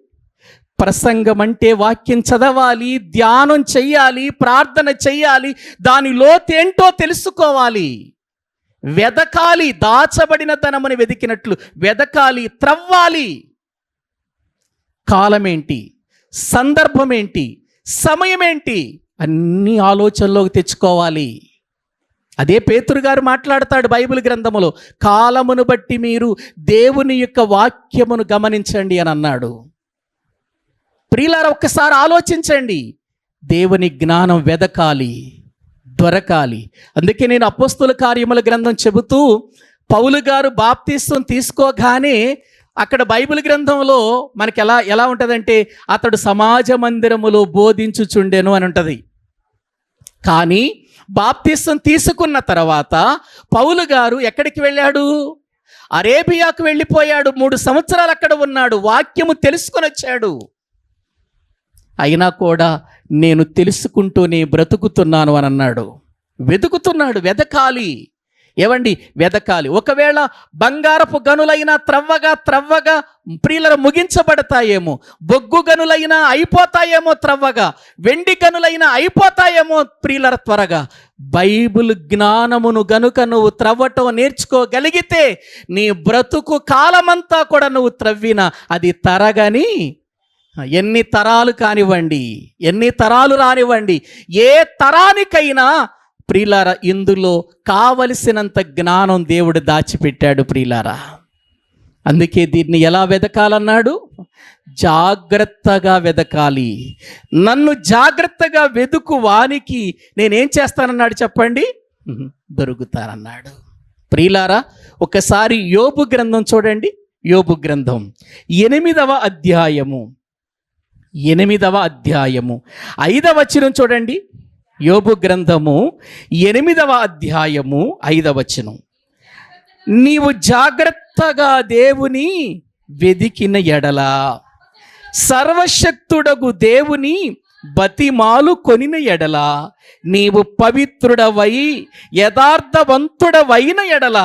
ప్రసంగం అంటే వాక్యం చదవాలి, ధ్యానం చెయ్యాలి, ప్రార్థన చెయ్యాలి, దాని లోతేంటో తెలుసుకోవాలి, వెదకాలి, దాచబడిన ధనముని వెదికినట్లు వెదకాలి, త్రవ్వాలి. కాలమేంటి, సందర్భమేంటి, సమయమేంటి, అన్ని ఆలోచనలోకి తెచ్చుకోవాలి. అదే పేతురు గారు మాట్లాడతాడు బైబిల్ గ్రంథములో, కాలమును బట్టి మీరు దేవుని యొక్క వాక్యమును గమనించండి అని అన్నాడు. ప్రియులారా, ఒక్కసారి ఆలోచించండి. దేవుని జ్ఞానం వెదకాలి, దొరకాలి. అందుకే నేను అపోస్తుల కార్యముల గ్రంథం చెబుతూ, పౌలు గారు బాప్తిస్వం తీసుకోగానే అక్కడ బైబిల్ గ్రంథంలో మనకి ఎలా ఉంటుందంటే, అతడు సమాజ మందిరములో బోధించుచుండెను అని ఉంటుంది. కానీ బాప్తిస్వం తీసుకున్న తర్వాత పౌలు గారు ఎక్కడికి వెళ్ళాడు? అరేబియాకు వెళ్ళిపోయాడు. 3 సంవత్సరాలు అక్కడ ఉన్నాడు, వాక్యము తెలుసుకొని వచ్చాడు. అయినా కూడా నేను తెలుసుకుంటూనే బ్రతుకుతున్నాను అని అన్నాడు. వెతుకుతున్నాడు, వెదకాలి. ఏవండి, వెదకాలి. ఒకవేళ బంగారపు గనులైనా త్రవ్వగా ప్రియుల ముగించబడతాయేమో, బొగ్గు గనులైనా అయిపోతాయేమో త్రవ్వగా, వెండి గనులైనా అయిపోతాయేమో ప్రియుల త్వరగా. బైబిల్ జ్ఞానమును గనుక నువ్వు త్రవ్వటం నేర్చుకోగలిగితే నీ బ్రతుకు కాలమంతా కూడా నువ్వు త్రవ్వినా అది తరగని, ఎన్ని తరాలు కానివ్వండి, ఎన్ని తరాలు రానివ్వండి, ఏ తరానికైనా ప్రియులారా ఇందులో కావలసినంత జ్ఞానం దేవుడు దాచిపెట్టాడు ప్రియులారా. అందుకే దీన్ని ఎలా వెదకాలన్నాడు? జాగ్రత్తగా వెదకాలి. నన్ను జాగ్రత్తగా వెదుకు వానికి నేనేం చేస్తానన్నాడు చెప్పండి? దొరుకుతానన్నాడు. ప్రియులారా, ఒకసారి యోబు గ్రంథం చూడండి. యోబు గ్రంథం 8వ అధ్యాయము 5వ వచనం చూడండి. యోబు గ్రంథము 8వ అధ్యాయము 5వ వచనం. నీవు జాగ్రత్తగా దేవుని వెదికిన ఎడల, సర్వశక్తుడగు దేవుని బతిమాలు కొనిన ఎడల, నీవు పవిత్రుడవై యథార్థవంతుడవైన ఎడల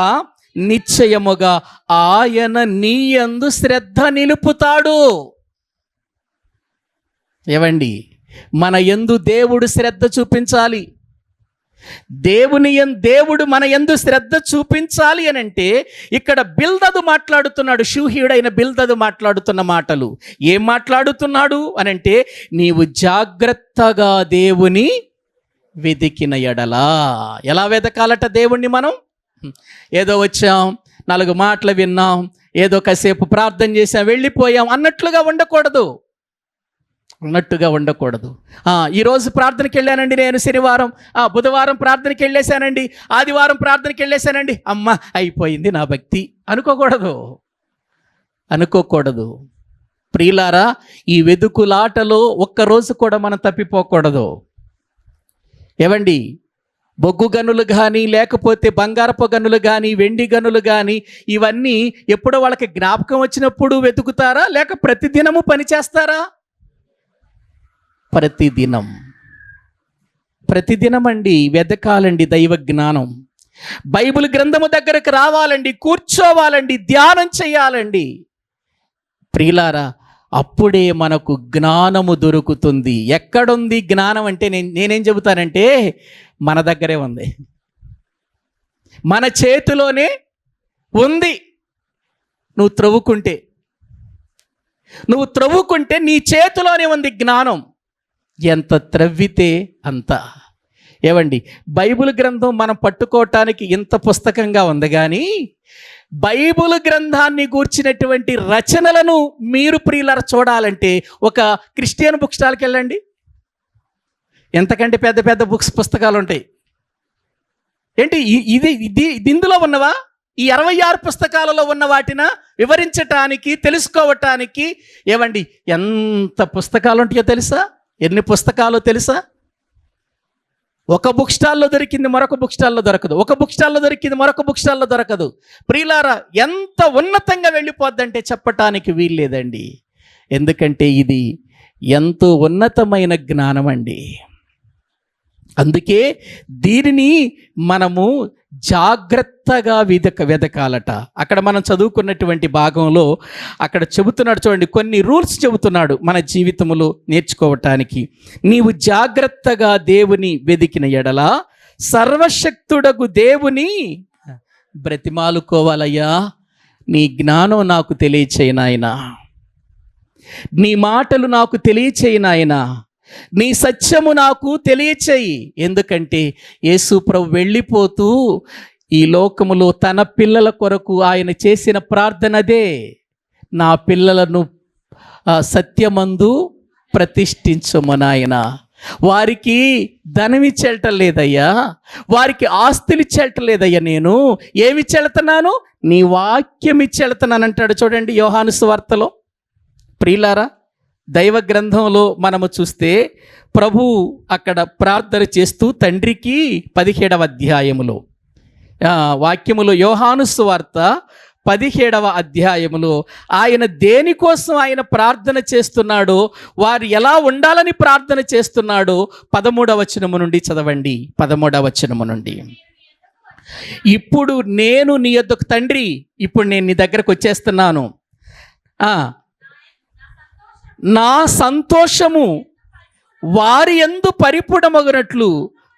నిశ్చయముగా ఆయన నీ యందు శ్రద్ధ నిలుపుతాడు. ఏవండి, మన యందు దేవుడు శ్రద్ధ చూపించాలి. దేవుడు మన యందు శ్రద్ధ చూపించాలి అని అంటే ఇక్కడ బిల్దదు మాట్లాడుతున్నాడు. షూహీయుడైన బిల్దదు మాట్లాడుతున్న మాటలు ఏం మాట్లాడుతున్నాడు అని అంటే, నీవు జాగ్రత్తగా దేవుని వెదికిన ఎడలా. ఎలా వెదకాలట దేవుణ్ణి మనం? ఏదో వచ్చాం, 4 మాటలు విన్నాం, ఏదో కాసేపు ప్రార్థన చేసాం, వెళ్ళిపోయాం అన్నట్లుగా ఉండకూడదు. ఈరోజు ప్రార్థనకి వెళ్ళానండి, నేను శనివారం, బుధవారం ప్రార్థనకి వెళ్ళేశానండి, ఆదివారం ప్రార్థనకి వెళ్ళేశానండి, అమ్మ అయిపోయింది నా భక్తి అనుకోకూడదు. ప్రియులారా, ఈ వెదుకులాటలో ఒక్కరోజు కూడా మనం తప్పిపోకూడదు. ఏవండి, బొగ్గు గనులు కానీ, లేకపోతే బంగారపు గనులు కానీ, వెండి గనులు కానీ, ఇవన్నీ ఎప్పుడో వాళ్ళకి జ్ఞాపకం వచ్చినప్పుడు వెతుకుతారా, లేక ప్రతిదినము పని చేస్తారా? ప్రతిదినం అండి వెతకాలండి దైవ జ్ఞానం. బైబిల్ గ్రంథము దగ్గరకు రావాలండి, కూర్చోవాలండి, ధ్యానం చేయాలండి. ప్రియులారా, అప్పుడే మనకు జ్ఞానము దొరుకుతుంది. ఎక్కడుంది జ్ఞానం అంటే నేనేం చెబుతానంటే మన దగ్గరే ఉంది, మన చేతిలోనే ఉంది. నువ్వు త్రవ్వుకుంటే నీ చేతిలోనే ఉంది జ్ఞానం. ఎంత త్రవ్వితే అంత. ఏవండి, బైబిల్ గ్రంథం మనం పట్టుకోవటానికి ఇంత పుస్తకంగా ఉంది, కానీ బైబిల్ గ్రంథాన్ని గూర్చినటువంటి రచనలను మీరు ప్రియులారా చూడాలంటే ఒక క్రిస్టియన్ బుక్ స్టాల్కి వెళ్ళండి. ఎంతకంటే పెద్ద పెద్ద పుస్తకాలు ఉంటాయి. ఏంటి ఇది ఇందులో ఉన్నవా? ఈ 66 పుస్తకాలలో ఉన్న వాటిన వివరించటానికి, తెలుసుకోవటానికి ఏవండి ఎంత పుస్తకాలు ఉంటాయో తెలుసా? ఎన్ని పుస్తకాలు తెలుసా? ఒక బుక్ స్టాల్లో దొరికింది మరొక బుక్ స్టాల్లో దొరకదు, ఒక బుక్ స్టాల్లో దొరికింది మరొక బుక్ స్టాల్లో దొరకదు. ప్రియులారా, ఎంత ఉన్నతంగా వెళ్ళిపోద్దంటే చెప్పటానికి వీల్లేదండి. ఎందుకంటే ఇది ఎంతో ఉన్నతమైన జ్ఞానం అండి. అందుకే దీనిని మనము జాగ్రత్తగా వెదకాలట. అక్కడ మనం చదువుకున్నటువంటి భాగంలో అక్కడ చెబుతున్నాడు చూడండి, కొన్ని రూల్స్ చెబుతున్నాడు మన జీవితంలో నేర్చుకోవటానికి. నీవు జాగ్రత్తగా దేవుని వెదికిన ఎడల సర్వశక్తుడగు దేవుని బ్రతిమాలుకోవాలయ్యా. నీ జ్ఞానం నాకు తెలియచేయి నాయనా, నీ మాటలు నాకు తెలియచేయి నాయనా, నీ సత్యము నాకు తెలియచేయి. ఎందుకంటే యేసు ప్రభు వెళ్ళిపోతూ ఈ లోకములో తన పిల్లల కొరకు ఆయన చేసిన ప్రార్థన అదే, నా పిల్లలను సత్యమందు ప్రతిష్ఠించుము నాయన. వారికి ధనం ఇచ్చేయటం లేదయ్యా, వారికి ఆస్తులు ఇచ్చేయటం లేదయ్యా, నేను ఏమి చెల్తున్నాను? నీ వాక్యం ఇచ్చేళ్తున్నాను అంటాడు చూడండి యోహాను సువార్తలో. ప్రియులారా, దైవ గ్రంథంలో మనము చూస్తే ప్రభు అక్కడ ప్రార్థన చేస్తూ తండ్రికి 17వ అధ్యాయములో వాక్యములో, యోహాను సువార్త 17వ అధ్యాయములో ఆయన దేనికోసం ఆయన ప్రార్థన చేస్తున్నాడో, వారు ఎలా ఉండాలని ప్రార్థన చేస్తున్నాడో 13వ వచనము నుండి చదవండి. 13వ వచనము నుండి, ఇప్పుడు నేను నీ యొద్దకు తండ్రి, ఇప్పుడు నేను నీ దగ్గరకు వచ్చేస్తున్నాను, నా సంతోషము వారి యందు పరిపూర్ణమగునట్లు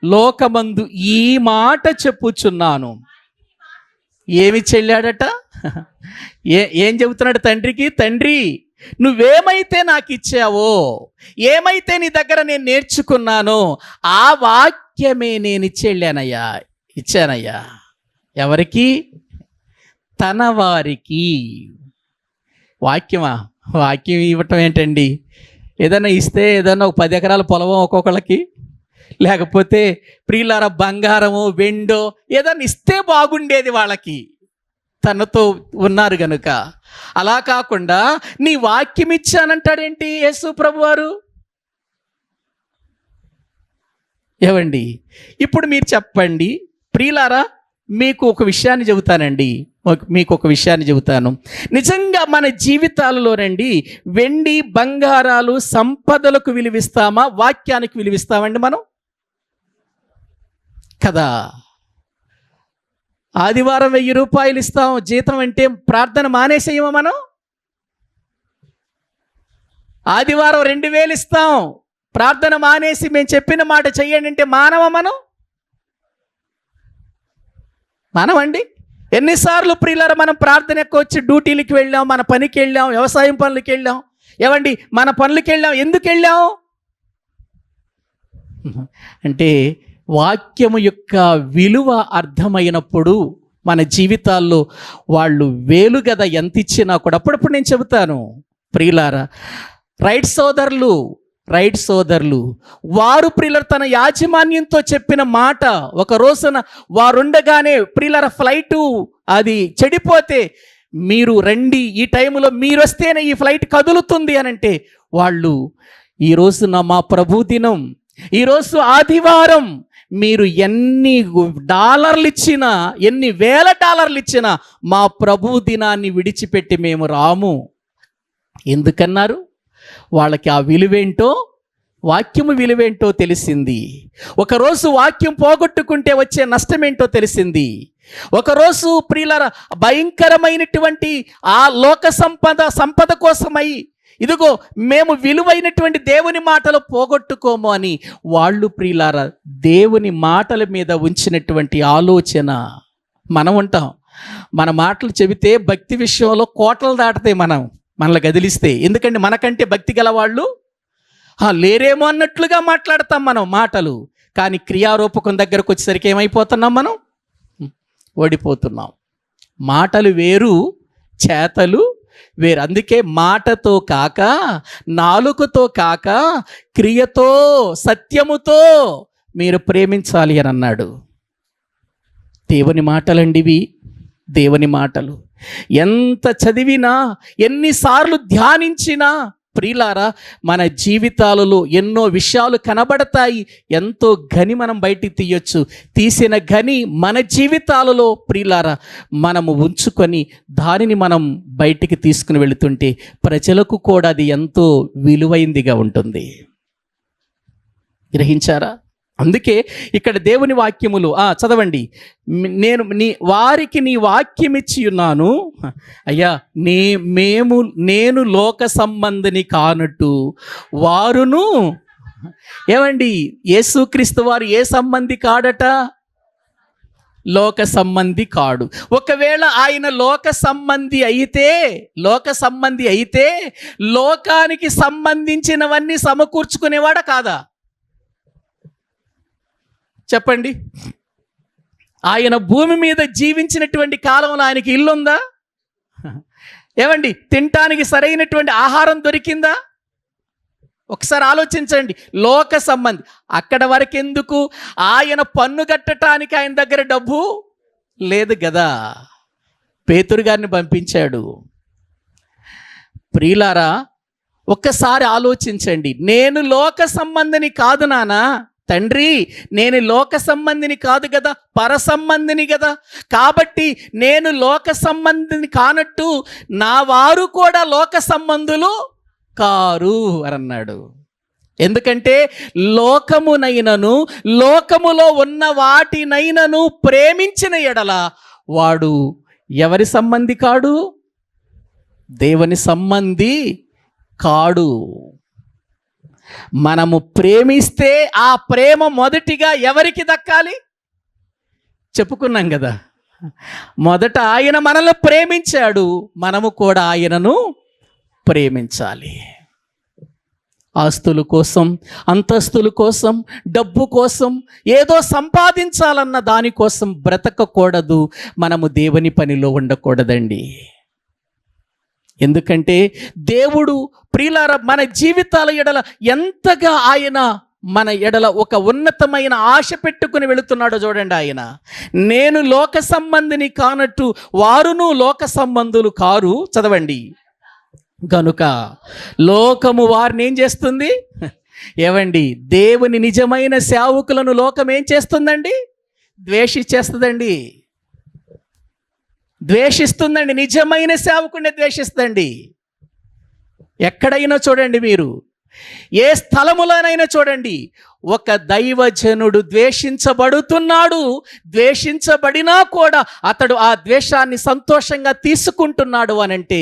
లోకమందు ఈ మాట చెప్పుచున్నాను. ఏమి చెల్లాడట? ఏం చెబుతున్నాడు తండ్రికి? తండ్రి, నువ్వేమైతే నాకు ఇచ్చావో, ఏమైతే నీ దగ్గర నేను నేర్చుకున్నానో ఆ వాక్యమే నేను ఇచ్చానయ్యా. ఎవరికి? తన వారికి. వాక్యం ఇవ్వటం ఏంటండి? ఏదైనా ఇస్తే ఏదైనా ఒక 10 ఎకరాల పొలం ఒక్కొక్కళ్ళకి, లేకపోతే ప్రియులార బంగారమో వెండో ఏదైనా ఇస్తే బాగుండేది వాళ్ళకి, తనతో ఉన్నారు గనుక. అలా కాకుండా నీ వాక్యం ఇచ్చానంటాడేంటి యేసు ప్రభువారు? ఏవండి, ఇప్పుడు మీరు చెప్పండి ప్రియులారా, మీకు ఒక విషయాన్ని చెబుతాను. నిజంగా మన జీవితాలలోనండి వెండి బంగారాలు సంపదలకు విలువిస్తామా, వాక్యానికి విలువిస్తామండి మనం? కదా. ఆదివారం 1000 రూపాయలు ఇస్తాం జీతం అంటే ప్రార్థన మానేసేయమా మనం? ఆదివారం 2000 ఇస్తాం ప్రార్థన మానేసి మేము చెప్పిన మాట చెయ్యండి అంటే మానవా మనమండి? ఎన్నిసార్లు ప్రియులారా మనం ప్రార్థనకు వచ్చి డ్యూటీలకి వెళ్ళాం, మన పనికి వెళ్ళాం, వ్యవసాయం పనులకి వెళ్ళాం, ఏవండి మన పనులకి వెళ్ళాం. ఎందుకు వెళ్ళాం? అంటే వాక్యము యొక్క విలువ అర్థమైనప్పుడు మన జీవితాల్లో వాళ్ళు వేలు గద ఎంత ఇచ్చినా కూడా అప్పుడప్పుడు నేను చెబుతాను ప్రియులారా, రైట్ సోదరులు వారు ప్రియులర్ తన యాజమాన్యంతో చెప్పిన మాట ఒక రోజున వారుండగానే ప్రియులర్ ఫ్లైటు అది చెడిపోతే మీరు రండి, ఈ టైంలో మీరు వస్తేనే ఈ ఫ్లైట్ కదులుతుంది అని అంటే వాళ్ళు ఈ రోజున మా ప్రభు దినం, ఈరోజు ఆదివారం, మీరు ఎన్ని డాలర్లు ఇచ్చినా ఎన్ని వేల డాలర్లు ఇచ్చినా మా ప్రభు దినాన్ని విడిచిపెట్టి మేము రాము. ఎందుకన్నారు? వాళ్ళకి ఆ విలువేంటో, వాక్యము విలువేంటో తెలిసింది. ఒకరోజు వాక్యం పోగొట్టుకుంటే వచ్చే నష్టమేంటో తెలిసింది. ఒకరోజు ప్రియులర భయంకరమైనటువంటి ఆ లోక సంపద కోసమై ఇదిగో మేము విలువైనటువంటి దేవుని మాటలు పోగొట్టుకోము అని వాళ్ళు ప్రియులార దేవుని మాటల మీద ఉంచినటువంటి ఆలోచన. మనం ఉంటాం, మన మాటలు చెబితే భక్తి విషయంలో కోటలు దాటితే మనల్ని గదిలిస్తే, ఎందుకంటే మనకంటే భక్తి గల వాళ్ళు లేరేమో అన్నట్లుగా మాట్లాడతాం మనం మాటలు. కానీ క్రియారూపకం దగ్గరకు వచ్చేసరికి ఏమైపోతున్నాం? మనం ఓడిపోతున్నాం. మాటలు వేరు, చేతలు వేరు. అందుకే మాటతో కాక, నాలుకతో కాక, క్రియతో, సత్యముతో మీరు ప్రేమించాలి అని అన్నాడు. దేవుని మాటలండి ఇవి, దేవుని మాటలు. ఎంత చదివినా, ఎన్నిసార్లు ధ్యానించినా ప్రియులారా మన జీవితాలలో ఎన్నో విషయాలు కనబడతాయి. ఎంతో గని మనం బయటికి తీయొచ్చు. తీసిన గని మన జీవితాలలో ప్రియులారా మనము ఉంచుకొని దానిని మనం బయటికి తీసుకుని వెళుతుంటే ప్రజలకు కూడా అది ఎంతో విలువైందిగా ఉంటుంది. గ్రహించారా? అందుకే ఇక్కడ దేవుని వాక్యములు చదవండి. వారికి నీ వాక్యం ఇచ్చి ఉన్నాను అయ్యా, నేను లోక సంబంధిని కానట్టు వారును. ఏమండి, యేసుక్రీస్తు వారు ఏ సంబంధి కాడట? లోక సంబంధి కాడు. ఒకవేళ ఆయన లోక సంబంధి అయితే లోకానికి సంబంధించినవన్నీ సమకూర్చుకునేవాడా కాదా? చెప్పండి. ఆయన భూమి మీద జీవించినటువంటి కాలంలో ఆయనకి ఇల్లుందా? ఏమండి, తినటానికి సరైనటువంటి ఆహారం దొరికిందా? ఒకసారి ఆలోచించండి. లోక సంబంధి అక్కడ వరకు ఎందుకు? ఆయన పన్ను కట్టడానికి ఆయన దగ్గర డబ్బు లేదు కదా, పేతురు గారిని పంపించాడు. ప్రియులారా ఒక్కసారి ఆలోచించండి. నేను లోక సంబంధిని కాదు నానా తండ్రి, నేను లోక సంబంధిని కాదు కదా, పర సంబంధిని కదా. కాబట్టి నేను లోక సంబంధిని కానట్టు నా వారు కూడా లోక సంబంధులు కారు అని అన్నాడు. ఎందుకంటే లోకమునైనను లోకములో ఉన్న వాటినైనను ప్రేమించిన ఎడల వాడు ఎవరి సంబంధి కాడు? దేవుని సంబంధి కాడు. మనము ప్రేమిస్తే ఆ ప్రేమ మొదటిగా ఎవరికి దక్కాలి? చెప్పుకున్నాం కదా, మొదట ఆయన మనల్ని ప్రేమించాడు, మనము కూడా ఆయనను ప్రేమించాలి. ఆస్తుల కోసం, అంతస్తుల కోసం, డబ్బు కోసం, ఏదో సంపాదించాలన్న దానికోసం బ్రతకకూడదు. మనము దేవుని పనిలో ఉండకూడదండి. ఎందుకంటే దేవుడు ప్రియులార మన జీవితాల ఎడల ఎంతగా ఆయన మన ఎడల ఒక ఉన్నతమైన ఆశ పెట్టుకుని వెళుతున్నాడో చూడండి. ఆయన నేను లోక సంబంధిని కానట్టు వారును లోక సంబంధులు కారు. చదవండి. గనుక లోకము వారిని ఏం చేస్తుంది? ఏవండి, దేవుని నిజమైన సేవకులను లోకం ఏం చేస్తుందండి? ద్వేషించేస్తుందండి, ద్వేషిస్తుందండి. నిజమైన సేవకుడిని ద్వేషిస్తుందండి. ఎక్కడైనా చూడండి, మీరు ఏ స్థలములోనైనా చూడండి, ఒక దైవజనుడు ద్వేషించబడుతున్నాడు. ద్వేషించబడినా కూడా అతడు ఆ ద్వేషాన్ని సంతోషంగా తీసుకుంటున్నాడు అని అంటే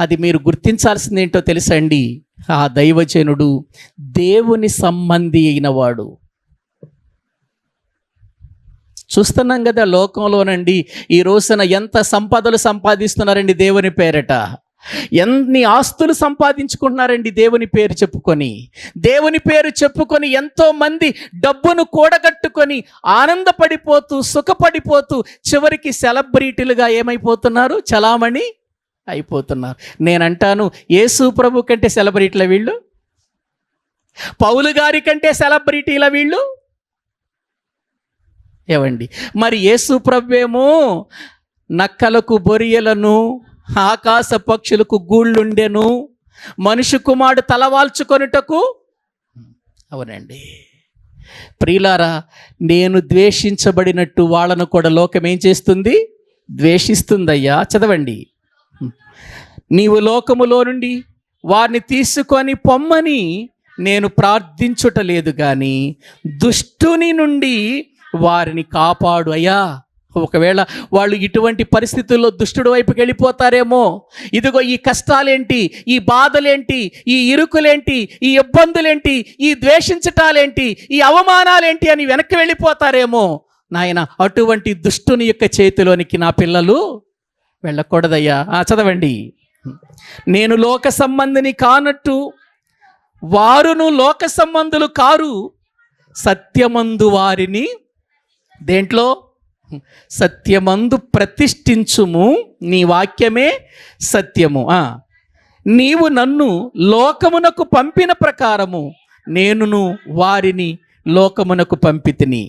అది మీరు గుర్తించాల్సింది ఏంటో తెలుసండి, ఆ దైవజనుడు దేవుని సంబంధి అయిన వాడు. చూస్తున్నాం కదా లోకంలోనండి, ఈ రోజున ఎంత సంపదలు సంపాదిస్తున్నారండి దేవుని పేరట. ఎన్ని ఆస్తులు సంపాదించుకుంటున్నారండి దేవుని పేరు చెప్పుకొని. దేవుని పేరు చెప్పుకొని ఎంతోమంది డబ్బును కూడగట్టుకొని ఆనందపడిపోతూ సుఖపడిపోతూ చివరికి సెలబ్రిటీలుగా ఏమైపోతున్నారు? చలామణి అయిపోతున్నారు. నేనంటాను, యేసు ప్రభు కంటే సెలబ్రిటీల వీళ్ళు? పౌలు గారి కంటే సెలబ్రిటీల వీళ్ళు? ఏవండి, మరి యేసు ప్రభువేమో నక్కలకు బొరియలను, ఆకాశ పక్షులకు గూళ్ళుండెను, మనుష్య కుమారుడు తలవాల్చుకొనుటకు. అవునండి ప్రియులారా, నేను ద్వేషించబడినట్టు వాళ్ళను కూడా లోకం ఏం చేస్తుంది? ద్వేషిస్తుందయ్యా. చదవండి, నీవు లోకములో నుండి వారిని తీసుకొని పొమ్మని నేను ప్రార్థించుటలేదు కానీ దుష్టుని నుండి వారిని కాపాడు అయ్యా. ఒకవేళ వాళ్ళు ఇటువంటి పరిస్థితుల్లో దుష్టుడి వైపుకి వెళ్ళిపోతారేమో. ఇదిగో ఈ కష్టాలేంటి, ఈ బాధలేంటి, ఈ ఇరుకులేంటి, ఈ ఇబ్బందులేంటి, ఈ ద్వేషించటాలేంటి, ఈ అవమానాలేంటి అని వెనక్కి వెళ్ళిపోతారేమో. నాయన, అటువంటి దుష్టుని యొక్క చేతిలోనికి నా పిల్లలు వెళ్ళకూడదయ్యా. చదవండి, నేను లోక సంబంధిని కానట్టు వారును లోక సంబంధులు కారు, సత్యమందు వారిని దేంట్లో? సత్యమందు ప్రతిష్ఠించుము, నీ వాక్యమే సత్యము. నీవు నన్ను లోకమునకు పంపిన ప్రకారము నేనును వారిని లోకమునకు పంపితిని.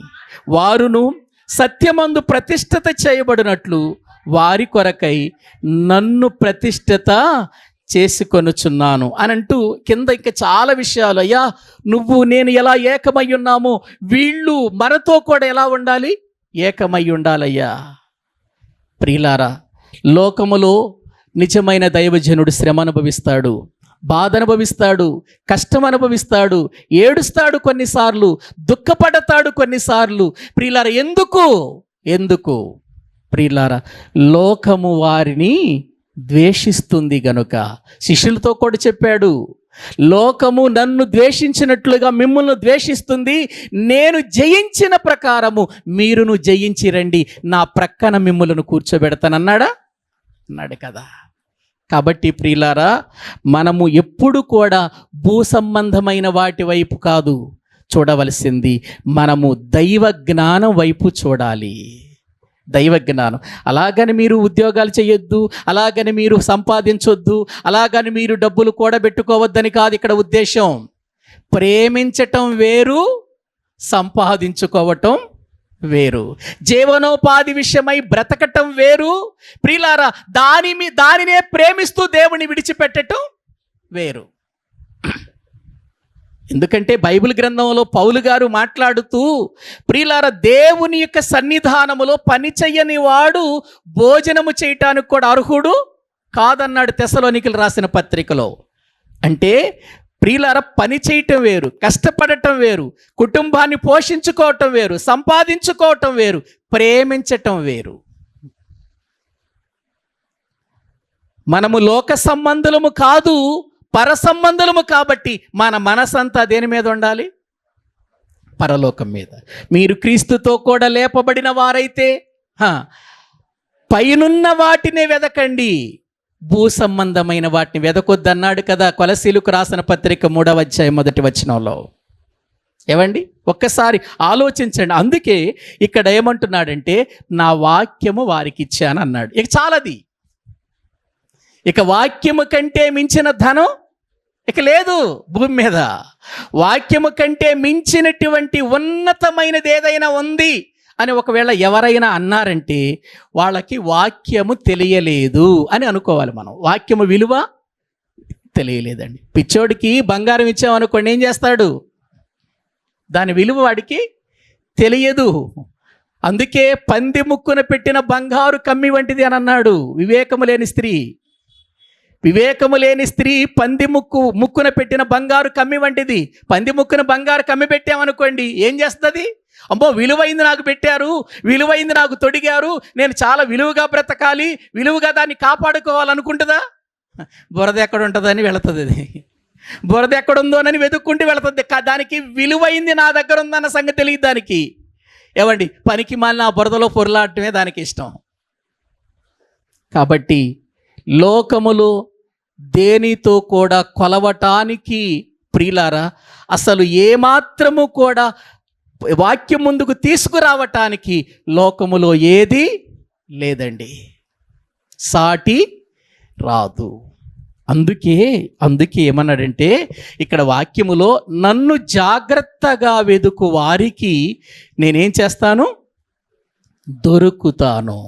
వారును సత్యమందు ప్రతిష్ఠిత చేయబడినట్లు వారి కొరకై నన్ను ప్రతిష్ఠిత చేసుకొనుచున్నాను అని అంటూ కింద ఇంకా చాలా విషయాలు. అయ్యా, నువ్వు నేను ఎలా ఏకమై ఉన్నామో వీళ్ళు మనతో కూడా ఎలా ఉండాలి? ఏకమై ఉండాలయ్యా. ప్రియులారా, లోకములో నిజమైన దైవజనుడు శ్రమ అనుభవిస్తాడు, బాధ అనుభవిస్తాడు, కష్టం అనుభవిస్తాడు, ఏడుస్తాడు, కొన్నిసార్లు దుఃఖపడతాడు, కొన్నిసార్లు. ప్రియులారా, ఎందుకు ప్రియులారా? లోకము వారిని ద్వేషిస్తుంది గనుక. శిష్యులతో కూడా చెప్పాడు, లోకము నన్ను ద్వేషించినట్లుగా మిమ్మల్ని ద్వేషిస్తుంది, నేను జయించిన ప్రకారము మీరును జయించి రండి, నా ప్రక్కన మిమ్మల్ని కూర్చోబెడతానన్నాడా? అన్నాడు కదా. కాబట్టి ప్రియులారా, మనము ఎప్పుడు కూడా భూ సంబంధమైన వాటి వైపు కాదు చూడవలసింది, మనము దైవ జ్ఞానం వైపు చూడాలి. దైవ జ్ఞానం. అలాగని మీరు ఉద్యోగాలు చేయొద్దు, అలాగని మీరు సంపాదించొద్దు, అలాగని మీరు డబ్బులు కూడబెట్టుకోవద్దని కాదు ఇక్కడ ఉద్దేశం. ప్రేమించటం వేరు, సంపాదించుకోవటం వేరు. జీవనోపాధి విషయమై బ్రతకటం వేరు. ప్రియులారా, దానినే ప్రేమిస్తూ దేవుని విడిచిపెట్టటం వేరు. ఎందుకంటే బైబిల్ గ్రంథంలో పౌలు గారు మాట్లాడుతూ, ప్రియులారా, దేవుని యొక్క సన్నిధానములో పని చెయ్యని వాడు భోజనము చేయటానికి కూడా అర్హుడు కాదన్నాడు తెస్సలోనికీయులకు రాసిన పత్రికలో. అంటే ప్రియులారా, పని చేయటం వేరు, కష్టపడటం వేరు, కుటుంబాన్ని పోషించుకోవటం వేరు, సంపాదించుకోవటం వేరు, ప్రేమించటం వేరు. మనము లోక సంబంధులము కాదు, పర సంబంధులము. కాబట్టి మన మనసంతా దేని మీద ఉండాలి? పరలోకం మీద. మీరు క్రీస్తుతో కూడా లేపబడిన వారైతే పైనున్న వాటినే వెదకండి, భూ సంబంధమైన వాటిని వెదకొద్దన్నాడు కదా కొలసీలకు రాసిన పత్రిక 3వ అధ్యాయం 1వ వచనంలో. ఏవండి, ఒక్కసారి ఆలోచించండి. అందుకే ఇక్కడ ఏమంటున్నాడంటే, నా వాక్యము వారికి ఇచ్చాను అన్నాడు. ఇక చాలది. ఇక వాక్యము కంటే మించిన ధనం ఇక లేదు భూమి మీద. వాక్యము కంటే మించినటువంటి ఉన్నతమైనది ఏదైనా ఉంది అని ఒకవేళ ఎవరైనా అన్నారంటే వాళ్ళకి వాక్యము తెలియలేదు అని అనుకోవాలి మనం. వాక్యము విలువ తెలియలేదండి. పిచ్చోడికి బంగారం ఇచ్చామనుకోండి, ఏం చేస్తాడు? దాని విలువ వాడికి తెలియదు. అందుకే పంది ముక్కున పెట్టిన బంగారు కమ్మి వంటిది అని అన్నాడు. వివేకము లేని స్త్రీ పంది ముక్కున పెట్టిన బంగారు కమ్మి వంటిది. పంది ముక్కున బంగారు కమ్మి పెట్టామనుకోండి, ఏం చేస్తుంది? అమ్మో, విలువైంది నాకు పెట్టారు, విలువైంది నాకు తొడిగారు, నేను చాలా విలువగా బ్రతకాలి, విలువగా దాన్ని కాపాడుకోవాలనుకుంటుందా? బురద ఎక్కడ ఉంటుందని వెళుతుంది. అది బురద ఎక్కడుందోనని వెతుక్కుంటూ వెళుతుంది. దానికి విలువైంది నా దగ్గర ఉందన్న సంగతి తెలియదు దానికి. ఏవండి, పనికి మాలిన ఆ బురదలో పొరలాడటమే దానికి ఇష్టం. కాబట్టి లోకములో దేనితో కూడా కొలవటానికి ప్రియులారా అసలు ఏమాత్రము కూడా వాక్యం ముందుకు తీసుకురావటానికి లోకములో ఏది లేదండి, సాటి రాదు. అందుకే ఏమన్నాడంటే ఇక్కడ వాక్యములో, నన్ను జాగ్రత్తగా వెదుకు వారికి నేనేం చేస్తాను, దొరుకుతాను.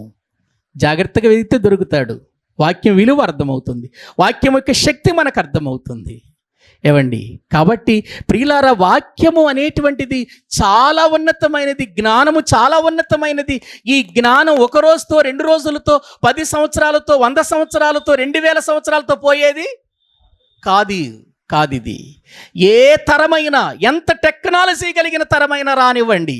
జాగ్రత్తగా వెదిగితే దొరుకుతాడు. వాక్యం విలువ అర్థమవుతుంది, వాక్యం యొక్క శక్తి మనకు అర్థమవుతుంది. ఏవండి, కాబట్టి ప్రియులారా, వాక్యము అనేటువంటిది చాలా ఉన్నతమైనది, జ్ఞానము చాలా ఉన్నతమైనది. ఈ జ్ఞానం ఒక రోజుతో, 2 రోజులతో, 10 సంవత్సరాలతో, 100 సంవత్సరాలతో, 2000 సంవత్సరాలతో పోయేది కాదు. ఇది ఏ తరమైనా, ఎంత టెక్నాలజీ కలిగిన తరమైనా రానివ్వండి.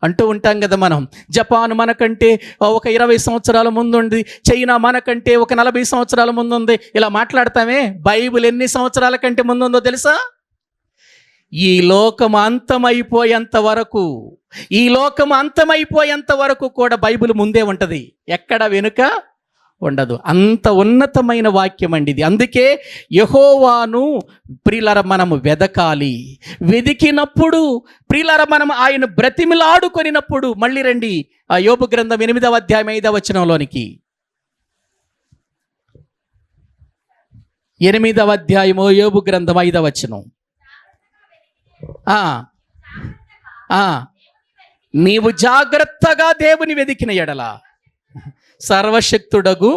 అంటూ ఉంటాం కదా మనం, జపాన్ మనకంటే ఒక 20 సంవత్సరాల ముందుంది, చైనా మనకంటే ఒక 40 సంవత్సరాల ముందుంది, ఇలా మాట్లాడతామే. బైబిల్ ఎన్ని సంవత్సరాల కంటే ముందుందో తెలుసా? ఈ లోకం అంతమైపోయేంత వరకు కూడా బైబిల్ ముందే ఉంటుంది, ఎక్కడ వెనుక ఉండదు. అంత ఉన్నతమైన వాక్యం అండి ఇది. అందుకే యెహోవాను ప్రియులారా మనము వెదకాలి. వెదికినప్పుడు ప్రియులారా మనం ఆయన బ్రతిమిలాడుకొనినప్పుడు, మళ్ళీ రండి ఆ యోబు గ్రంథం 8వ అధ్యాయం 5వ వచనంలోనికి. 8వ అధ్యాయము యోబు గ్రంథం 5వ వచనం. నీవు జాగ్రత్తగా దేవుని వెదికిన ఎడల సర్వశక్తుడగు,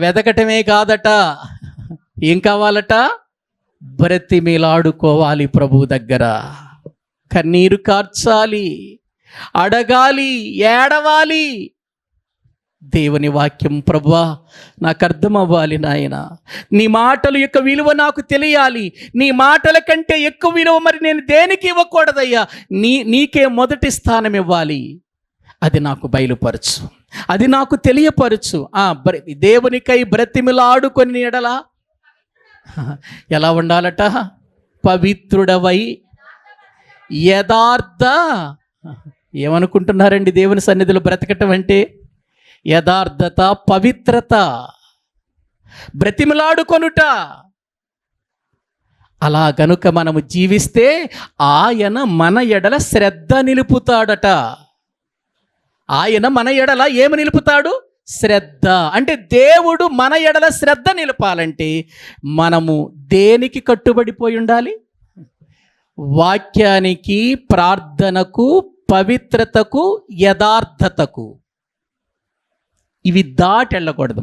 వెదకటమే కాదట, ఏం కావాలట, బ్రతిమిలాడుకోవాలి ప్రభు దగ్గర, కన్నీరు కార్చాలి, అడగాలి, ఏడవాలి. దేవుని వాక్యం, ప్రభువా నాకు అర్థం అవ్వాలి నాయన, నీ మాటల యొక్క విలువ నాకు తెలియాలి, నీ మాటల కంటే ఎక్కువ విలువ మరి నేను దేనికి ఇవ్వకూడదయ్యా, నీకే మొదటి స్థానం ఇవ్వాలి. అది నాకు బయలుపరచు, అది నాకు తెలియపరచు. దేవునికై బ్రతిమిలాడుకొని ఎడలా ఎలా ఉండాలట, పవిత్రుడవై యథార్థ. ఏమనుకుంటున్నారండి దేవుని సన్నిధిలో బ్రతకటం అంటే? యథార్థత, పవిత్రత, బ్రతిమిలాడుకొనుట. అలా గనుక మనము జీవిస్తే ఆయన మన ఎడల శ్రద్ధ నిలుపుతాడట. ఆయన మన ఎడల ఏమి నిలుపుతాడు? శ్రద్ధ. అంటే దేవుడు మన ఎడల శ్రద్ధ నిలపాలంటే మనము దేనికి కట్టుబడిపోయి ఉండాలి? వాక్యానికి, ప్రార్థనకు, పవిత్రతకు, యథార్థతకు. ఇవి దాటి వెళ్ళకూడదు.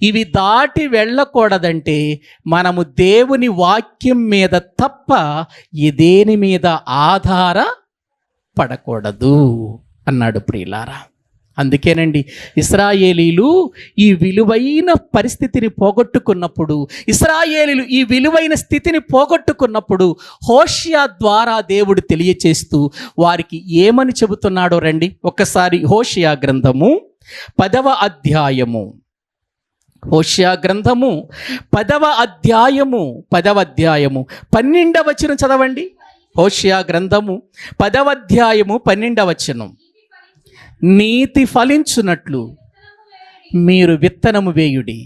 ఇవి దాటి వెళ్ళకూడదంటే మనము దేవుని వాక్యం మీద తప్ప దేని మీద ఆధారపడకూడదు అన్నాడు ప్రియులారా. అందుకేనండి ఇశ్రాయేలీలు ఈ విలువైన పరిస్థితిని పోగొట్టుకున్నప్పుడు, ఇశ్రాయేలీలు ఈ విలువైన స్థితిని పోగొట్టుకున్నప్పుడు హోషియా ద్వారా దేవుడు తెలియచేస్తూ వారికి ఏమని చెబుతున్నాడో రండి ఒక్కసారి. హోషియా గ్రంథము 10వ అధ్యాయము, హోషియా గ్రంథము 10వ అధ్యాయము 12వ వచనం చదవండి. హోషియా గ్రంథము 10వ అధ్యాయము 12వ వచనం. నీతి ఫలించునట్లు మీరు విత్తనము వేయుడి,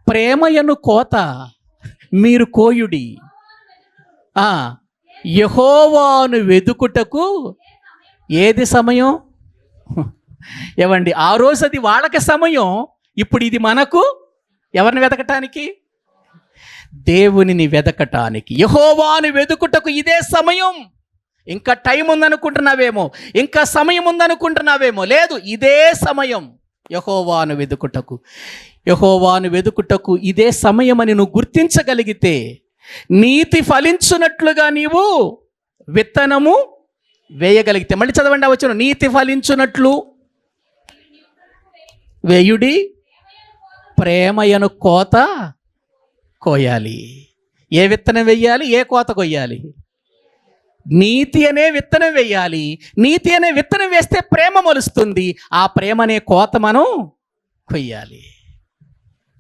ప్రేమయను కోత మీరు కోయుడి. యెహోవాను వెదుకుటకు ఏది సమయం? ఏవండి, ఆ రోజు అది వాళ్ళకి సమయం, ఇప్పుడు ఇది మనకు. ఎవరిని వెతకటానికి? దేవునిని వెతకటానికి. యెహోవాను వెదుకుటకు ఇదే సమయం. ఇంకా టైం ఉందనుకుంటున్నావేమో, ఇంకా సమయం ఉందనుకుంటున్నావేమో, లేదు, ఇదే సమయం. యెహోవాను వెదుకుటకు ఇదే సమయం అని నువ్వు గుర్తించగలిగితే, నీతి ఫలించునట్లుగా నీవు విత్తనము వేయగలిగితే, మళ్ళీ చదవండి వచ్చును. నీతి ఫలించునట్లు వేయుడి, ప్రేమయను కోత కోయాలి. ఏ విత్తనం వెయ్యాలి? ఏ కోత కొయ్యాలి? నీతి అనే విత్తనం వేయాలి. నీతి అనే విత్తనం వేస్తే ప్రేమ మొలుస్తుంది. ఆ ప్రేమ అనే కోత మనం కొయ్యాలి.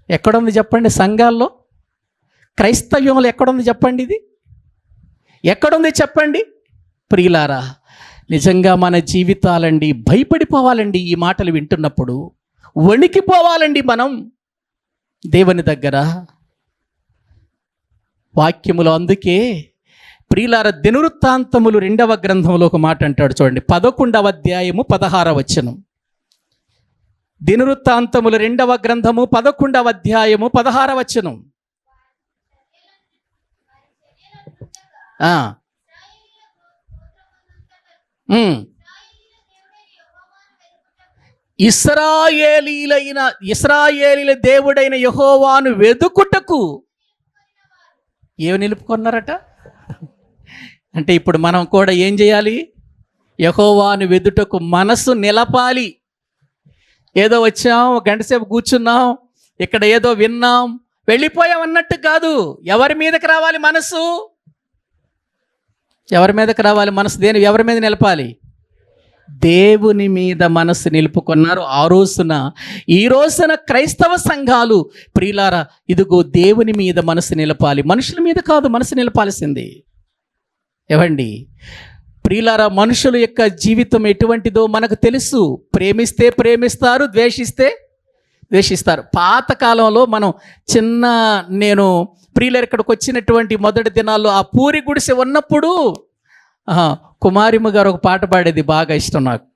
ఎక్కడుంది చెప్పండి? సంఘాల్లో, క్రైస్తవ్యంలో ఎక్కడుంది చెప్పండి? ఇది ఎక్కడుంది చెప్పండి? ప్రియులారా, నిజంగా మన జీవితాలండి భయపడిపోవాలండి ఈ మాటలు వింటున్నప్పుడు. వణికిపోవాలండి మనం దేవుని దగ్గర. వాక్యములో అందుకే ప్రియులార దినవృత్తాంతములు 2వ గ్రంథంలో ఒక మాట అంటాడు చూడండి, 11వ అధ్యాయము 16వ వచనం. దినవృత్తాంతములు 2వ గ్రంథము 11వ అధ్యాయము 16వ వచనం. ఇశ్రాయేలీల దేవుడైన యెహోవాను వెదుకుటకు ఏమి నిలుపుకున్నారట అంటే ఇప్పుడు మనం కూడా ఏం చేయాలి? యెహోవాను వెదుటకు మనసు నిలపాలి. ఏదో వచ్చాం, ఒక గంట సేపు కూర్చున్నాం, ఇక్కడ ఏదో విన్నాం, వెళ్ళిపోయాం అన్నట్టు కాదు. ఎవరి మీదకి రావాలి మనసు? ఎవరి మీదకి రావాలి మనసు? ఎవరి మీద నిలపాలి? దేవుని మీద మనసు నిలుపుకున్నారు ఆ రోజున. ఈ రోజున క్రైస్తవ సంఘాలు ప్రియులారా ఇదిగో దేవుని మీద మనసు నిలపాలి, మనుషుల మీద కాదు మనసు నిలపాల్సింది. ఏవండి ప్రియులారా, మనుషుల యొక్క జీవితం ఎటువంటిదో మనకు తెలుసు. ప్రేమిస్తే ప్రేమిస్తారు, ద్వేషిస్తే ద్వేషిస్తారు. పాతకాలంలో మనం నేను ప్రియులారు ఇక్కడికి వచ్చినటువంటి మొదటి దినాల్లో ఆ పూరి గుడిసె ఉన్నప్పుడు కుమారిమ్మ గారు ఒక పాట పాడేది, బాగా ఇష్టం నాకు.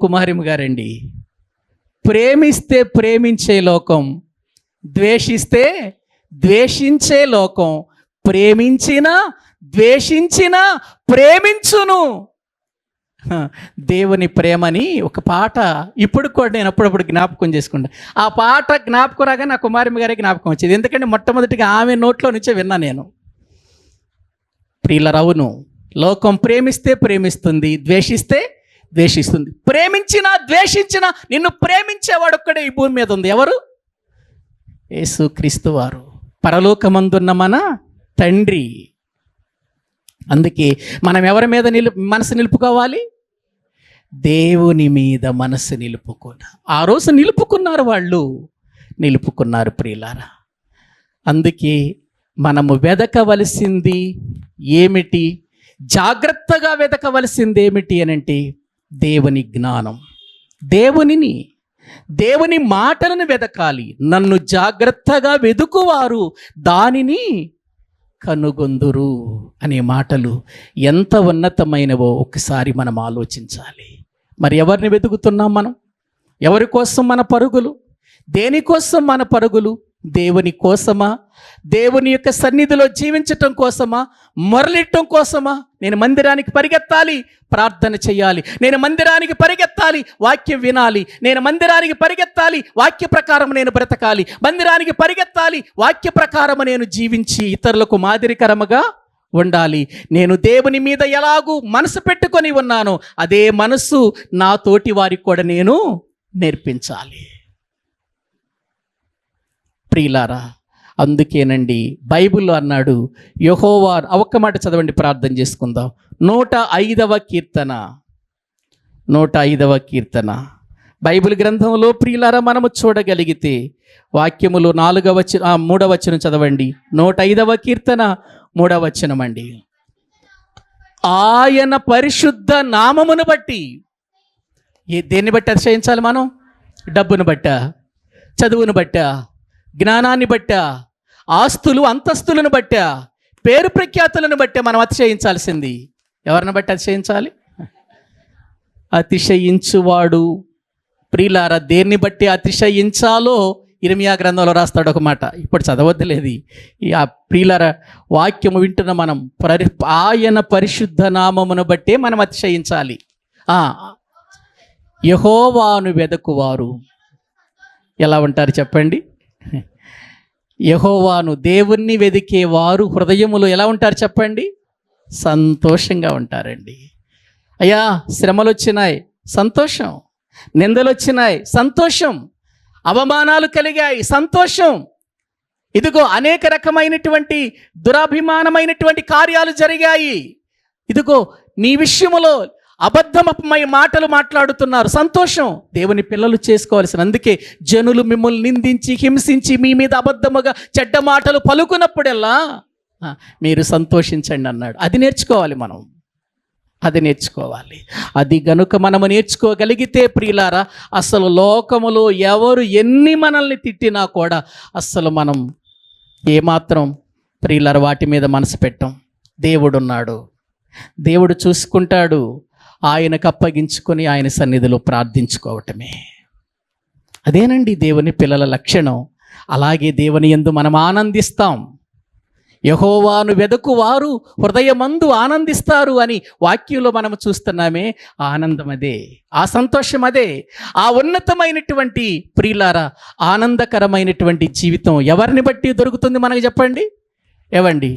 కుమారిమ్మ గారండి, ప్రేమిస్తే ప్రేమించే లోకం, ద్వేషిస్తే ద్వేషించే లోకం, ప్రేమించినా ద్వేషించినా ప్రేమించును. దేవుని ప్రేమని ఒక పాట ఇప్పుడు కూడా నేను అప్పుడప్పుడు జ్ఞాపకం చేసుకుంటా. ఆ పాట జ్ఞాపకం రాగా నా కుమారిమ్మ గారే జ్ఞాపకం వచ్చేది. ఎందుకంటే మొట్టమొదటిగా ఆమె నోట్లో నుంచే విన్నా నేను. ప్రియులారా, అవును, లోకం ప్రేమిస్తే ప్రేమిస్తుంది, ద్వేషిస్తే ద్వేషిస్తుంది. ప్రేమించినా ద్వేషించినా నిన్ను ప్రేమించేవాడు ఒక్కడే ఈ భూమి మీద ఉంది. ఎవరు? యేసుక్రీస్తు వారు, పరలోకమందున్న మన తండ్రి. అందుకే మనం ఎవరి మీద మనసు నిలుపుకోవాలి? దేవుని మీద మనసు నిలుపుకున్నారు. ఆ రోజు నిలుపుకున్నారు, వాళ్ళు నిలుపుకున్నారు ప్రియులారా. అందుకే మనము వెదకవలసింది ఏమిటి? జాగ్రత్తగా వెదకవలసింది ఏమిటి అనంటే దేవుని జ్ఞానం, దేవుని మాటలను వెదకాలి. నన్ను జాగ్రత్తగా వెదుకువారు దానిని కనుగొందురు అనే మాటలు ఎంత ఉన్నతమైనవో ఒకసారి మనం ఆలోచించాలి. మరి ఎవరిని వెతుకుతున్నాం మనం? ఎవరి కోసం మన పరుగులు? దేనికోసం మన పరుగులు? దేవుని కోసమా? దేవుని యొక్క సన్నిధిలో జీవించటం కోసమా? మొరలిట్టం కోసమా? నేను మందిరానికి పరిగెత్తాలి, ప్రార్థన చేయాలి. నేను మందిరానికి పరిగెత్తాలి, వాక్యం వినాలి. నేను మందిరానికి పరిగెత్తాలి, వాక్య ప్రకారం నేను బ్రతకాలి. మందిరానికి పరిగెత్తాలి, వాక్య ప్రకారం నేను జీవించి ఇతరులకు మాదిరికరముగా ఉండాలి. నేను దేవుని మీద ఎలాగూ మనసు పెట్టుకొని ఉన్నానో అదే మనసు నా తోటి వారికి కూడా నేను నేర్పించాలి. ప్రియులారా, అందుకేనండి బైబిల్లో అన్నాడు యెహోవా. ఒక్క మాట చదవండి, ప్రార్థన చేసుకుందాం. 105వ కీర్తన, 105వ కీర్తన బైబిల్ గ్రంథంలో ప్రియులారా మనము చూడగలిగితే వాక్యములు 3వ వచనం చదవండి. 105వ కీర్తన 3వ వచనం అండి. ఆయన పరిశుద్ధ నామమును బట్టి, దేన్ని బట్టి అతిశయించాలి మనం? డబ్బును బట్టా, చదువును బట్టా, జ్ఞానాన్ని బట్టా, ఆస్తులు అంతస్తులను బట్టా, పేరు ప్రఖ్యాతులను బట్టే మనం అతిశయించాల్సింది. ఎవరిని బట్టి అతిశయించాలి? అతిశయించువాడు ప్రియులారా దేన్ని బట్టి అతిశయించాలో ఇర్మియా గ్రంథంలో రాస్తాడు ఒక మాట. ఇప్పుడు చదవద్దులేదు. ఆ ప్రియులారా వాక్యము వింటున్న మనం ఆయన పరిశుద్ధ నామమును బట్టే మనం అతిశయించాలి. యెహోవాను వెదకువారు ఎలా ఉంటారు చెప్పండి? యెహోవాను, దేవుణ్ణి వెదికేవారు హృదయములో ఎలా ఉంటారు చెప్పండి? సంతోషంగా ఉంటారండి. అయ్యా, శ్రమలు వచ్చినాయి, సంతోషం. నిందలు వచ్చినాయి, సంతోషం. అవమానాలు కలిగాయి, సంతోషం. ఇదిగో అనేక రకమైనటువంటి దురాభిమానమైనటువంటి కార్యాలు జరిగాయి. ఇదిగో నీ విషయములో అబద్ధమై మాటలు మాట్లాడుతున్నారు, సంతోషం. దేవుని పిల్లలు చేసుకోవాల్సిన. అందుకే జనులు మిమ్మల్ని నిందించి హింసించి మీ మీద అబద్ధముగా చెడ్డ మాటలు పలుకున్నప్పుడెల్లా మీరు సంతోషించండి అన్నాడు. అది నేర్చుకోవాలి మనం. అది నేర్చుకోవాలి. అది గనుక మనము నేర్చుకోగలిగితే ప్రియులారా, అసలు లోకములో ఎవరు ఎన్ని మనల్ని తిట్టినా కూడా అస్సలు మనం ఏమాత్రం ప్రియులారా వాటి మీద మనసు పెట్టం. దేవుడున్నాడు, దేవుడు చూసుకుంటాడు. ఆయనకు అప్పగించుకొని ఆయన సన్నిధిలో ప్రార్థించుకోవటమే. అదేనండి దేవుని పిల్లల లక్షణం. అలాగే దేవుని యందు మనం ఆనందిస్తాం. యెహోవాను వెదకువారు హృదయమందు ఆనందిస్తారు అని వాక్యంలో మనం చూస్తున్నామే. ఆనందం అదే, ఆ సంతోషం అదే, ఆ ఉన్నతమైనటువంటి ప్రియులారా ఆనందకరమైనటువంటి జీవితం ఎవరిని బట్టి దొరుకుతుంది మనకు చెప్పండి? ఏవండి,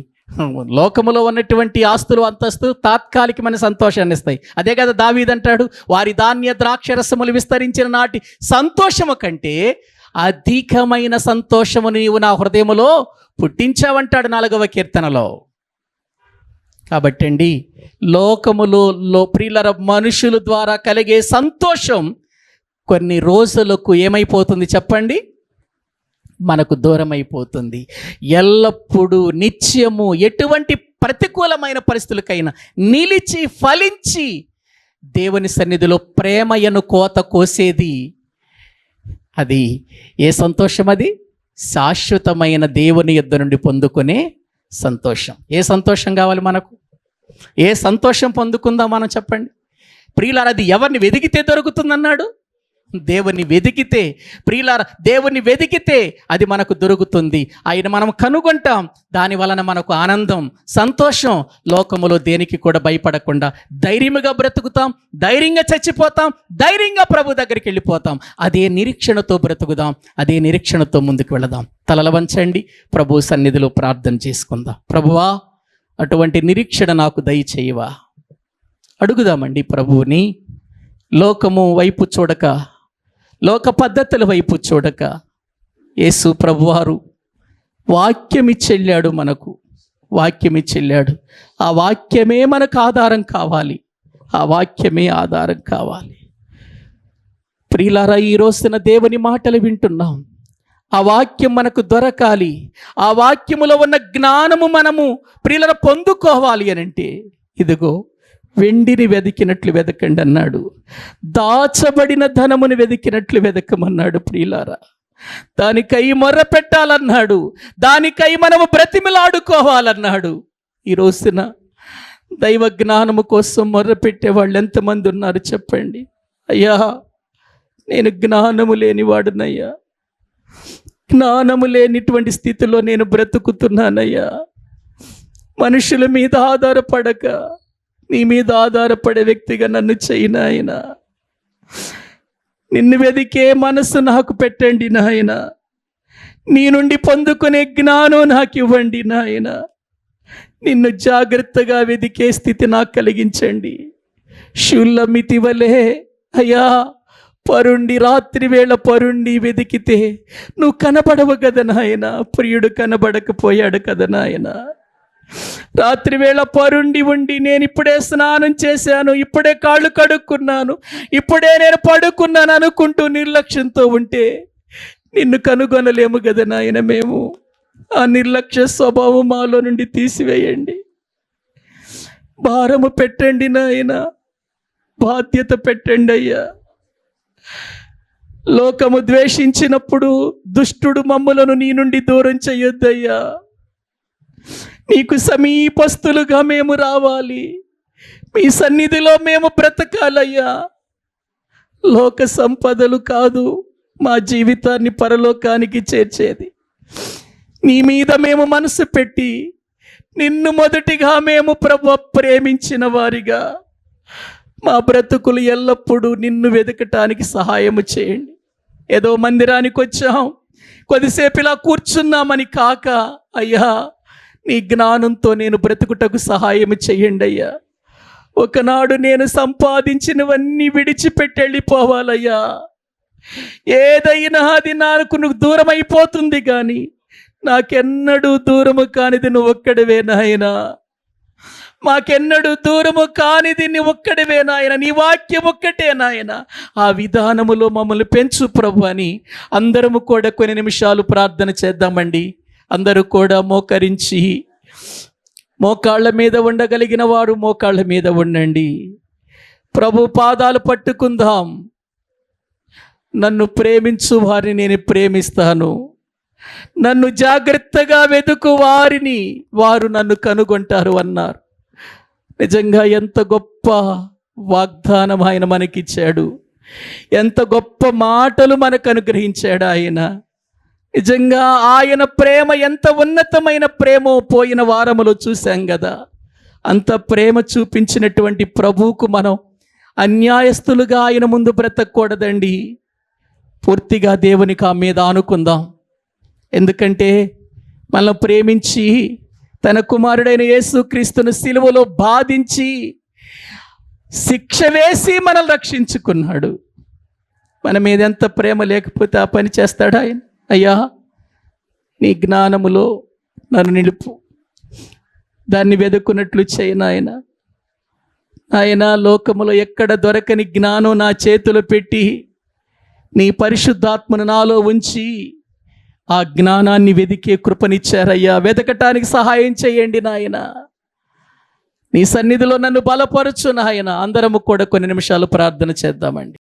లోకములో ఉన్నటువంటి ఆస్తులు అంతస్తులు తాత్కాలికమైన సంతోషాన్ని ఇస్తాయి. అదే కదా దావీదు అంటాడు, వారి ధాన్య ద్రాక్షరసములు విస్తరించిన నాటి సంతోషము కంటే అధికమైన సంతోషము నీవు నా హృదయములో పుట్టించావంటాడు 4వ కీర్తనలో. కాబట్టి అండి, లోకములో ప్రియులర మనుషుల ద్వారా కలిగే సంతోషం కొన్ని రోజులకు ఏమైపోతుంది చెప్పండి? మనకు దూరం అయిపోతుంది. ఎల్లప్పుడూ నిత్యము ఎటువంటి ప్రతికూలమైన పరిస్థితులకైనా నిలిచి ఫలించి దేవుని సన్నిధిలో ప్రేమయను కోత కోసేది అది ఏ సంతోషం? అది శాశ్వతమైన దేవుని యొద్ద నుండి పొందుకునే సంతోషం. ఏ సంతోషం కావాలి మనకు? ఏ సంతోషం పొందుకుందాం మనం చెప్పండి? ప్రియులారా, అది ఎవరిని వెదికితే దొరుకుతుందన్నాడు? దేవుని వెదికితే. ప్రియులారా, దేవుని వెదికితే అది మనకు దొరుకుతుంది. ఆయన మనం కనుగొంటాం. దాని వలన మనకు ఆనందం, సంతోషం. లోకములో దేనికి కూడా భయపడకుండా ధైర్యముగా బ్రతుకుతాం, ధైర్యంగా చచ్చిపోతాం, ధైర్యంగా ప్రభు దగ్గరికి వెళ్ళిపోతాం. అదే నిరీక్షణతో బ్రతుకుదాం, అదే నిరీక్షణతో ముందుకు వెళదాం. తలల వంచండి, ప్రభు సన్నిధిలో ప్రార్థన చేసుకుందాం. ప్రభువా, అటువంటి నిరీక్షణ నాకు దయచేయవా? అడుగుదామండి ప్రభువుని. లోకము వైపు చూడక, లోక పద్ధతుల వైపు చూడక, యేసు ప్రభువారు వాక్యం ఇచ్చెళ్ళాడు. మనకు వాక్యం ఇచ్చెళ్ళాడు. ఆ వాక్యమే మనకు ఆధారం కావాలి. ఆ వాక్యమే ఆధారం కావాలి. ప్రియులారా, ఈ రోజున దేవుని మాటలు వింటున్నాం. ఆ వాక్యం మనకు దొరకాలి. ఆ వాక్యములో ఉన్న జ్ఞానము మనము ప్రియులారా పొందుకోవాలి అనంటే, ఇదిగో వెండిని వెదికినట్లు వెదకండి అన్నాడు. దాచబడిన ధనమును వెదికినట్లు వెదకమన్నాడు. ప్రియులారా, దానికై మొర్ర పెట్టాలన్నాడు. దానికై మనము బ్రతిమిలాడుకోవాలన్నాడు. ఈ రోజున దైవ జ్ఞానము కోసం మొర్ర పెట్టే వాళ్ళు ఎంతమంది ఉన్నారు చెప్పండి? అయ్యా, నేను జ్ఞానము లేనివాడునయ్యా, జ్ఞానము లేనిటువంటి స్థితిలో నేను బ్రతుకుతున్నానయ్యా. మనుషుల మీద ఆధారపడక నీ మీద ఆధారపడే వ్యక్తిగా నన్ను చేయి నాయనా. నిన్ను వెదికే మనసు నాకు పెట్టండి నాయనా. నీ నుండి పొందుకునే జ్ఞానం నాకు ఇవ్వండి నాయనా. నిన్ను జాగ్రత్తగా వెదికే స్థితి నాకు కలిగించండి. శూలమితి వలే అయ్యా, పరుండి రాత్రి వేళ పరుండి వెదికితే నువ్వు కనబడవు కదా నాయన. ప్రియుడు కనబడకపోయాడు కదా నాయన. రాత్రి వేళ పరుండి ఉండి నేను ఇప్పుడే స్నానం చేశాను, ఇప్పుడే కాళ్ళు కడుక్కున్నాను, ఇప్పుడే నేను పడుకున్నాను అనుకుంటూ నిర్లక్ష్యంతో ఉంటే నిన్ను కనుగొనలేము కదా నాయన. మేము ఆ నిర్లక్ష్య స్వభావం మాలో నుండి తీసివేయండి. భారము పెట్టండి నాయన, బాధ్యత పెట్టండి అయ్యా. లోకము ద్వేషించినప్పుడు దుష్టుడు మమ్ములను నీ నుండి దూరం చేయొద్దయ్యా. నీకు సమీపస్తులుగా మేము రావాలి, మీ సన్నిధిలో మేము బ్రతకాలయ్యా. లోక సంపదలు కాదు మా జీవితాన్ని పరలోకానికి చేర్చేది. నీ మీద మేము మనసు పెట్టి నిన్ను మొదటిగా మేము ప్రభు ప్రేమించిన వారిగా మా బ్రతుకులు ఎల్లప్పుడూ నిన్ను వెతకటానికి సహాయము చేయండి. ఏదో మందిరానికి వచ్చాం, కొద్దిసేపు ఇలా కూర్చున్నామని కాక అయ్యా, నీ జ్ఞానంతో నేను బ్రతుకుటకు సహాయం చేయండి అయ్యా. ఒకనాడు నేను సంపాదించినవన్నీ విడిచిపెట్టి వెళ్ళిపోవాలయ్యా. ఏదైనా అది నాకు నువ్వు దూరం అయిపోతుంది, కానీ నాకెన్నడూ దూరము కానిది నువ్వు ఒక్కడివే నాయనా. మాకెన్నడూ దూరము కానిది నీ ఒక్కడివే నాయన. నీ వాక్యం ఒక్కటే నాయన. ఆ విధానములో మమ్మల్ని పెంచు ప్రభు అని అందరము కూడా కొన్ని నిమిషాలు ప్రార్థన చేద్దామండి. అందరూ కూడా మోకరించి మోకాళ్ళ మీద ఉండగలిగిన వారు మోకాళ్ళ మీద ఉండండి. ప్రభు పాదాలు పట్టుకుందాం. నన్ను ప్రేమించు వారిని నేను ప్రేమిస్తాను, నన్ను జాగ్రత్తగా వెతుకు వారిని వారు నన్ను కనుగొంటారు అన్నారు. నిజంగా ఎంత గొప్ప వాగ్దానం ఆయన మనకిచ్చాడు, ఎంత గొప్ప మాటలు మనకు అనుగ్రహించాడు ఆయన. నిజంగా ఆయన ప్రేమ ఎంత ఉన్నతమైన ప్రేమో పోయిన వారములో చూశాం కదా. అంత ప్రేమ చూపించినటువంటి ప్రభువుకు మనం అన్యాయస్తులుగా ఆయన ముందు బ్రతకూడదండి. పూర్తిగా దేవునికి ఆ మీద ఆనుకుందాం. ఎందుకంటే మనల్ని ప్రేమించి తన కుమారుడైన యేసుక్రీస్తును సిలువలో బాధించి శిక్ష వేసి మనల్ని రక్షించుకున్నాడు. మన మీద ఎంత ప్రేమ లేకపోతే ఆ పని చేస్తాడా ఆయన? అయ్యా, నీ జ్ఞానములో నన్ను నిలుపు, దాన్ని వెదుకున్నట్లు చేయి నాయన. ఆయన లోకములో ఎక్కడ దొరకని జ్ఞానం నా చేతిలో పెట్టి నీ పరిశుద్ధాత్మను నాలో ఉంచి ఆ జ్ఞానాన్ని వెదికే కృపనిచ్చారయ్యా. వెతకటానికి సహాయం చేయండి నాయన. నీ సన్నిధిలో నన్ను బలపరచు నాయన. అందరము కూడా కొన్ని నిమిషాలు ప్రార్థన చేద్దామండి.